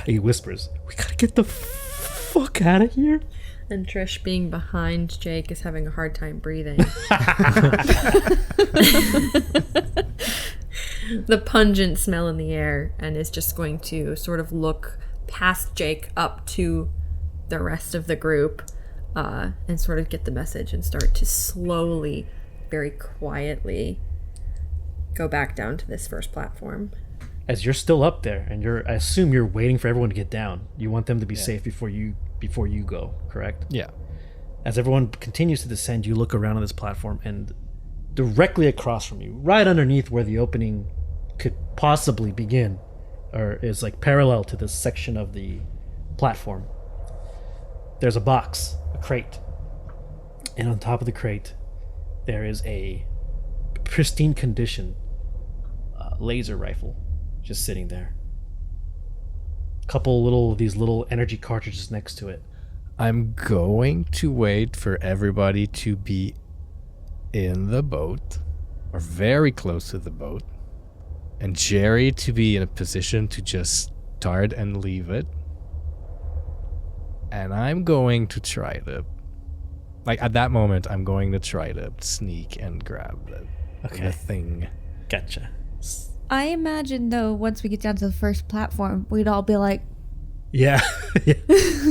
he whispers, we gotta get the fuck out of here. And Trish, being behind Jake, is having a hard time breathing. The pungent smell in the air, and is just going to sort of look past Jake up to the rest of the group and sort of get the message and start to slowly, very quietly go back down to this first platform. As you're still up there, and I assume you're waiting for everyone to get down. You want them to be safe before you go, correct? Yeah. As everyone continues to descend, you look around on this platform, and directly across from you, right underneath where the opening could possibly begin, or is like parallel to this section of the platform, there's a box, a crate. And on top of the crate, there is a pristine condition laser rifle just sitting there. Couple these little energy cartridges next to it. I'm going to wait for everybody to be in the boat or very close to the boat, and Gerry to be in a position to just start and leave it. And I'm going to try to, like at that moment, I'm going to try to sneak and grab the thing. Gotcha. I imagine, though, once we get down to the first platform, we'd all be like, yeah.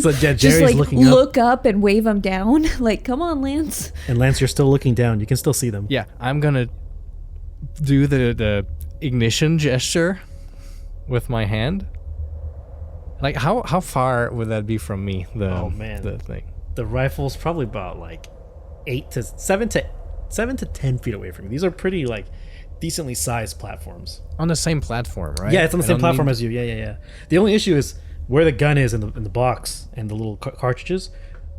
So Gerry's just like looking up. look up and wave them down. Like, come on, Lance. And Lance, you're still looking down. You can still see them. Yeah, I'm gonna do the ignition gesture with my hand. Like, how far would that be from me? The thing. The rifle's probably about like 7 to 10 feet away from you. These are pretty like decently sized platforms. On the same platform, right? Yeah, it's on the same platform as you. Yeah. The only issue is where the gun is in the box and the little cartridges.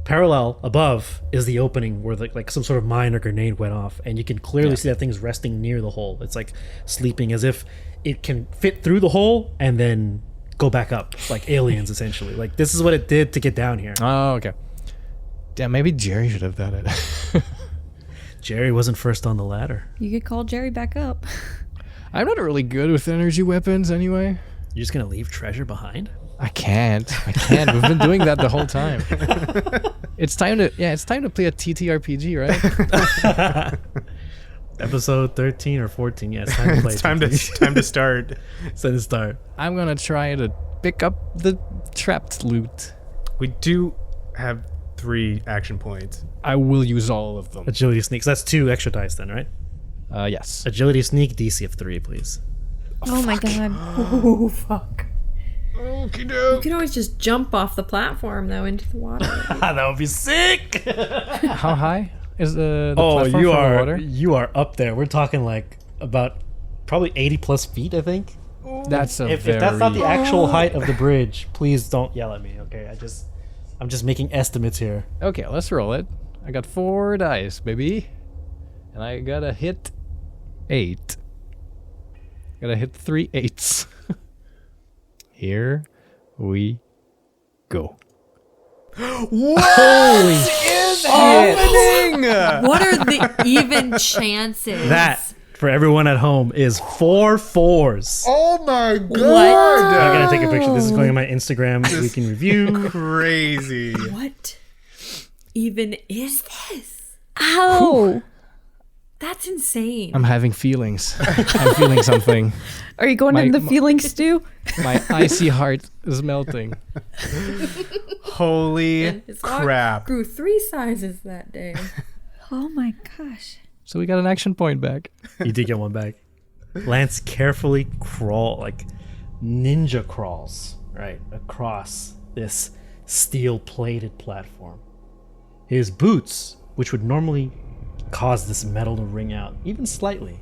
Parallel above is the opening where like some sort of mine or grenade went off, and you can clearly see that thing's resting near the hole. It's like sleeping as if it can fit through the hole and then go back up like aliens essentially. Like this is what it did to get down here. Oh, okay. Damn, maybe Gerry should have done it. Gerry wasn't first on the ladder. You could call Gerry back up. I'm not really good with energy weapons anyway. You're just gonna leave treasure behind? I can't. We've been doing that the whole time. It's time to play a TTRPG, right? Episode 13 or 14. Yeah, it's time to play. It's time to start. It's time to start. I'm gonna try to pick up the trapped loot. We do have 3 action points. I will use all of them. Agility sneak. So that's 2 extra dice then, right? Yes. Agility sneak, DC of 3, please. Oh my god. Oh, fuck. Okie You doke. can always just jump off the platform, though, into the water. That would be sick. How high is the platform from the water? You are up there. We're talking like about probably 80 plus feet, I think. That's a If very... that's not the actual height of the bridge, please don't yell at me, okay? I'm just making estimates here. Okay, let's roll it. I got 4 dice, baby. And I gotta hit 8. Gotta hit 3 8s. Here we go. Holy is happening? What are the even chances? That, for everyone at home, is 4 4s. Oh my god. What? I'm gonna take a picture. This is going on my Instagram. We can review. Crazy. What even is this? Ow! That's insane. I'm having feelings. I'm feeling something. Are you going into the feelings stew? My icy heart is melting. Holy His dog crap. grew 3 sizes that day. Oh my gosh. So we got an action point back. You did get one back. Lance carefully ninja crawls, right, across this steel-plated platform. His boots, which would normally cause this metal to ring out, even slightly,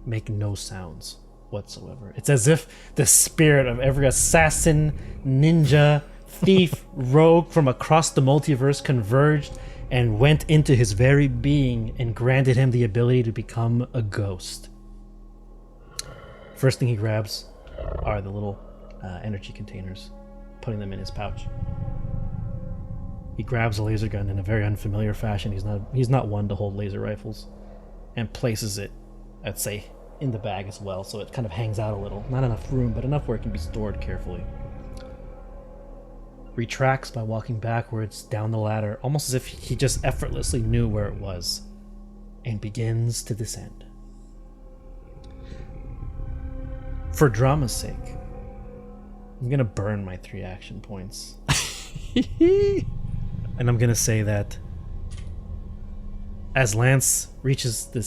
make no sounds whatsoever. It's as if the spirit of every assassin, ninja, thief, rogue from across the multiverse converged and went into his very being and granted him the ability to become a ghost. First thing he grabs are the little energy containers, putting them in his pouch. He grabs a laser gun in a very unfamiliar fashion. He's not one to hold laser rifles, and places it, I'd say, in the bag as well, so it kind of hangs out a little. Not enough room, but enough where it can be stored carefully. Retracts by walking backwards down the ladder, almost as if he just effortlessly knew where it was, and begins to descend. For drama's sake, I'm gonna burn my 3 action points. And I'm gonna say that as Lance reaches the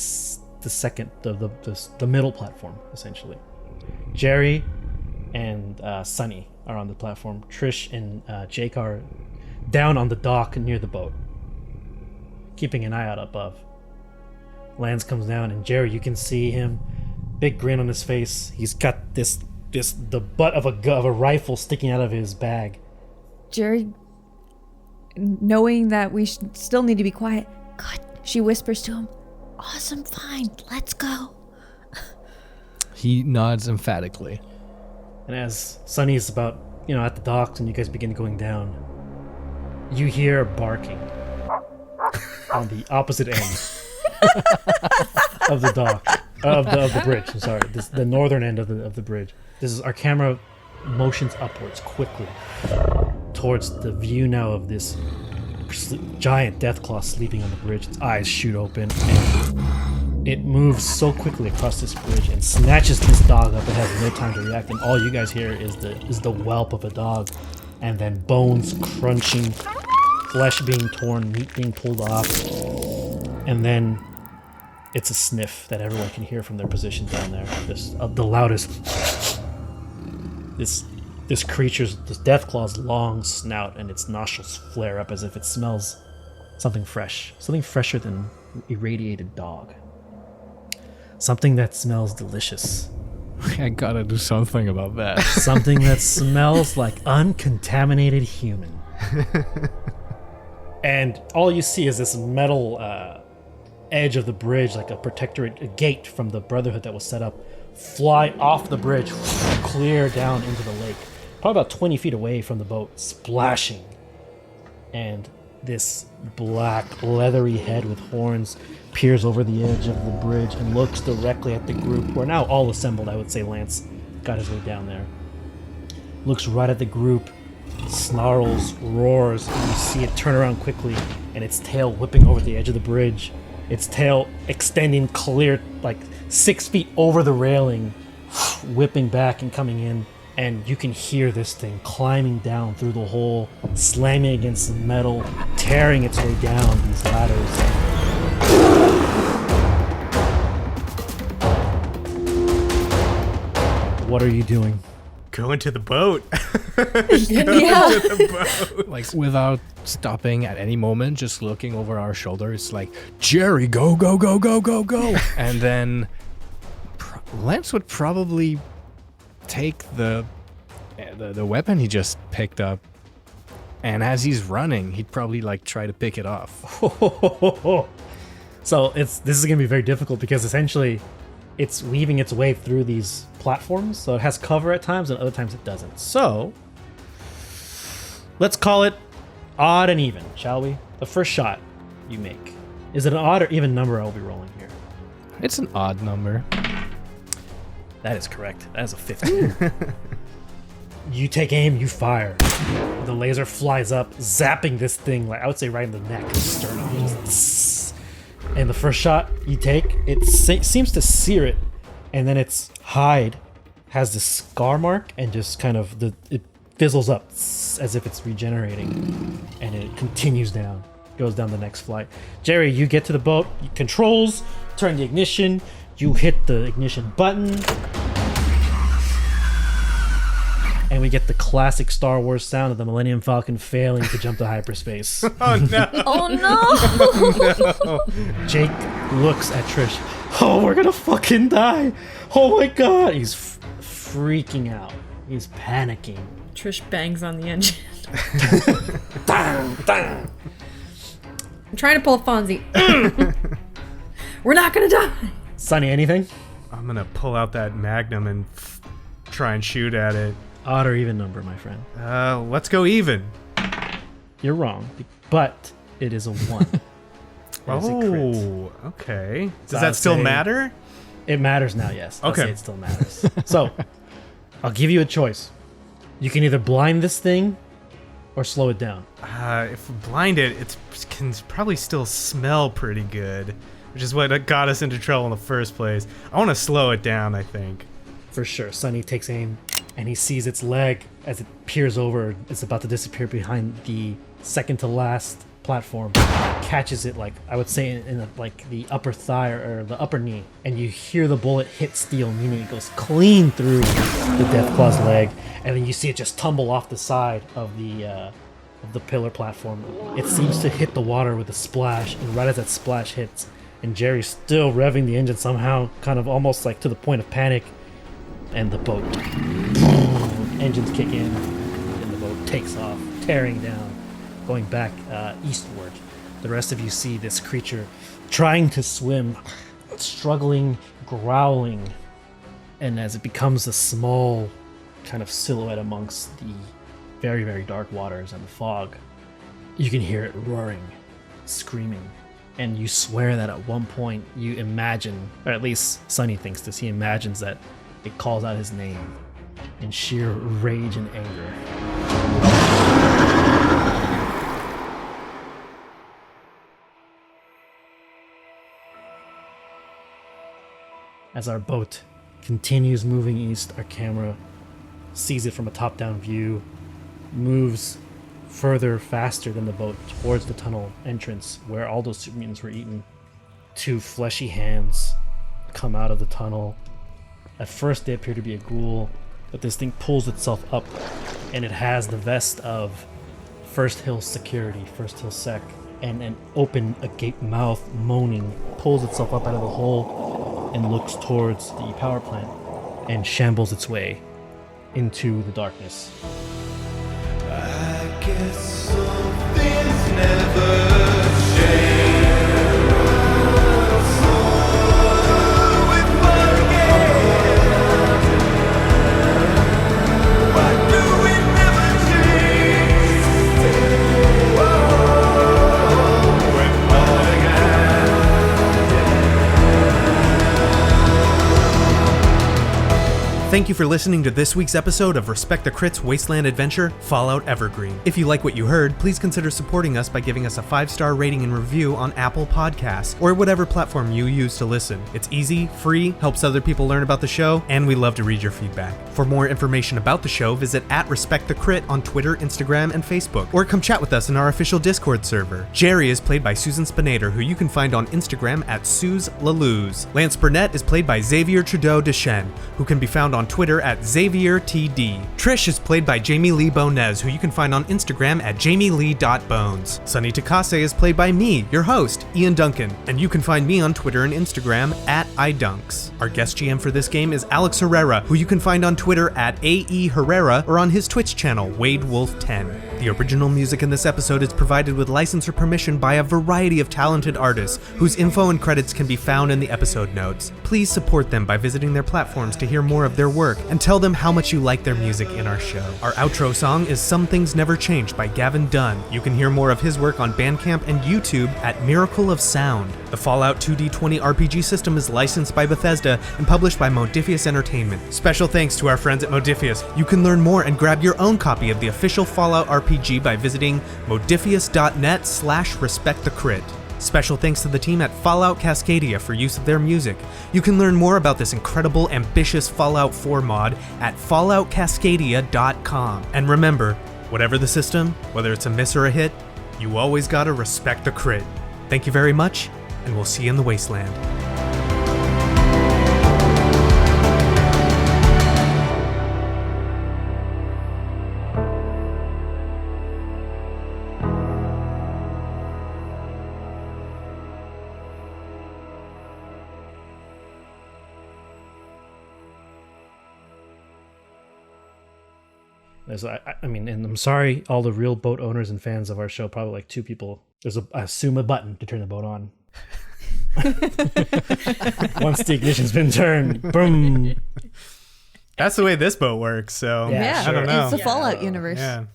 middle platform, essentially, Gerry and Sunny are on the platform. Trish and Jake are down on the dock near the boat, keeping an eye out above. Lance comes down, and Gerry, you can see him, big grin on his face. He's got the butt of a rifle sticking out of his bag. Gerry, knowing that we still need to be quiet, God, she whispers to him, awesome, fine, let's go. He nods emphatically. And as Sunny's about, at the docks and you guys begin going down, you hear barking on the opposite end of the dock, of the bridge. I'm sorry, the northern end of the bridge. Our camera motions upwards quickly towards the view now of this giant deathclaw sleeping on the bridge. Its eyes shoot open, and it moves so quickly across this bridge and snatches this dog up. It has no time to react, and all you guys hear is the whelp of a dog, and then bones crunching, flesh being torn, meat being pulled off, and then it's a sniff that everyone can hear from their position down there. The loudest. This Deathclaw's long snout and its nostrils flare up as if it smells something fresh. Something fresher than irradiated dog. Something that smells delicious. I gotta do something about that. Something that smells like uncontaminated human. And all you see is this metal edge of the bridge, like a gate from the Brotherhood that was set up, fly off the bridge, clear down into the lake. Probably about 20 feet away from the boat, splashing. And this black, leathery head with horns peers over the edge of the bridge and looks directly at the group, who are now all assembled. I would say Lance got his way down there. Looks right at the group, snarls, roars, and you see it turn around quickly, and its tail whipping over the edge of the bridge. Its tail extending clear, like 6 feet over the railing, whipping back and coming in, and you can hear this thing climbing down through the hole, slamming against the metal, tearing its way down these ladders. What are you doing? Go into the boat. Like without stopping at any moment, just looking over our shoulder. It's like, Gerry, go, go, go, go, go, go. And then Lance would probably take the weapon he just picked up, and as he's running, he'd probably like try to pick it off. So this is gonna be very difficult because essentially it's weaving its way through these platforms, so it has cover at times and other times it doesn't. So let's call it odd and even, shall we? The first shot you make, is it an odd or even number I'll be rolling here? It's an odd number. That is correct. That is a 15. You take aim, you fire. The laser flies up, zapping this thing, like I would say right in the neck, sternum. Just, and the first shot you take, it seems to sear it, and then its hide has this scar mark, and just kind of it fizzles up as if it's regenerating, and it continues down, goes down the next flight. Gerry, you get to the boat, controls, turn the ignition, you hit the ignition button, and we get the classic Star Wars sound of the Millennium Falcon failing to jump to hyperspace. Oh no. Oh no! Jake looks at Trish. Oh, we're gonna fucking die. Oh my god. He's freaking out. He's panicking. Trish bangs on the engine. Dang, dang. I'm trying to pull a Fonzie. We're not gonna die. Sonny, anything? I'm gonna pull out that Magnum and try and shoot at it. Odd or even number, my friend. Let's go even. You're wrong, but it is a 1. That is a crit. Oh, okay. Does So that I'd still say- matter? It matters now, yes. I'll Okay. say it still matters. So, I'll give you a choice. You can either blind this thing or slow it down. If we blind it, it can probably still smell pretty good, which is what got us into trouble in the first place. I want to slow it down, I think. For sure. Sonny takes aim, and he sees its leg as it peers over. It's about to disappear behind the second to last platform. Catches it, like I would say, in like the upper thigh or the upper knee, and you hear the bullet hit steel, meaning it goes clean through the Deathclaw's leg, and then you see it just tumble off the side of the pillar platform. It seems to hit the water with a splash, and right as that splash hits, and Gerry's still revving the engine somehow, kind of almost like to the point of panic, and the boat, engines kick in, and the boat takes off, tearing down, going back eastward. The rest of you see this creature trying to swim, struggling, growling, and as it becomes a small kind of silhouette amongst the very, very dark waters and the fog, you can hear it roaring, screaming, and you swear that at one point you imagine, or at least Sonny thinks this, he imagines that it calls out his name in sheer rage and anger. As our boat continues moving east, our camera sees it from a top-down view, moves further, faster than the boat towards the tunnel entrance where all those super mutants were eaten. 2 fleshy hands come out of the tunnel. At first they appear to be a ghoul, but this thing pulls itself up, and it has the vest of First Hill Security, First Hill Sec, and an open, agape mouth, moaning, pulls itself up out of the hole and looks towards the power plant and shambles its way into the darkness. I guess some things never change. Thank you for listening to this week's episode of Respect the Crit's Wasteland Adventure, Fallout Evergreen. If you like what you heard, please consider supporting us by giving us a 5-star rating and review on Apple Podcasts or whatever platform you use to listen. It's easy, free, helps other people learn about the show, and we love to read your feedback. For more information about the show, visit @RespectTheCrit on Twitter, Instagram, and Facebook, or come chat with us in our official Discord server. Gerry is played by Susan Spenader, who you can find on Instagram @SuzLalouz. Lance Burnett is played by Xavier Trudeau-Deschênes, who can be found on Twitter @XavierTD. Trish is played by Jamie Lee-Bonés, who you can find on Instagram @JamieLee.Bones. Sunny Takase is played by me, your host, Ian Duncan, and you can find me on Twitter and Instagram @IDunks. Our guest GM for this game is Alex Herrera, who you can find on Twitter @AE Herrera or on his Twitch channel, WadeWolf10. The original music in this episode is provided with license or permission by a variety of talented artists whose info and credits can be found in the episode notes. Please support them by visiting their platforms to hear more of their work and tell them how much you like their music in our show. Our outro song is Some Things Never Change by Gavin Dunn. You can hear more of his work on Bandcamp and YouTube at Miracle of Sound. The Fallout 2D20 RPG system is licensed by Bethesda and published by Modiphius Entertainment. Special thanks to our friends at Modiphius. You can learn more and grab your own copy of the official Fallout RPG by visiting modiphius.net/respectthecrit. Special thanks to the team at Fallout Cascadia for use of their music. You can learn more about this incredible, ambitious Fallout 4 mod at falloutcascadia.com. And remember, whatever the system, whether it's a miss or a hit, you always gotta respect the crit. Thank you very much, and we'll see you in the wasteland. I mean, and I'm sorry, all the real boat owners and fans of our show, probably like 2 people. I assume a button to turn the boat on. Once the ignition's been turned, boom. That's the way this boat works, so Yeah, I don't know. It's the Fallout universe. Yeah.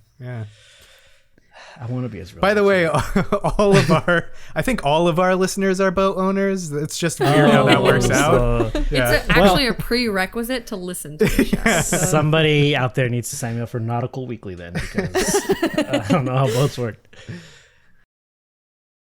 I want to be as real. By the way, I think all of our listeners are boat owners. It's just weird how that works out. Yeah. It's actually a prerequisite to listen to the show. Somebody out there needs to sign me up for Nautical Weekly then, because I don't know how boats work.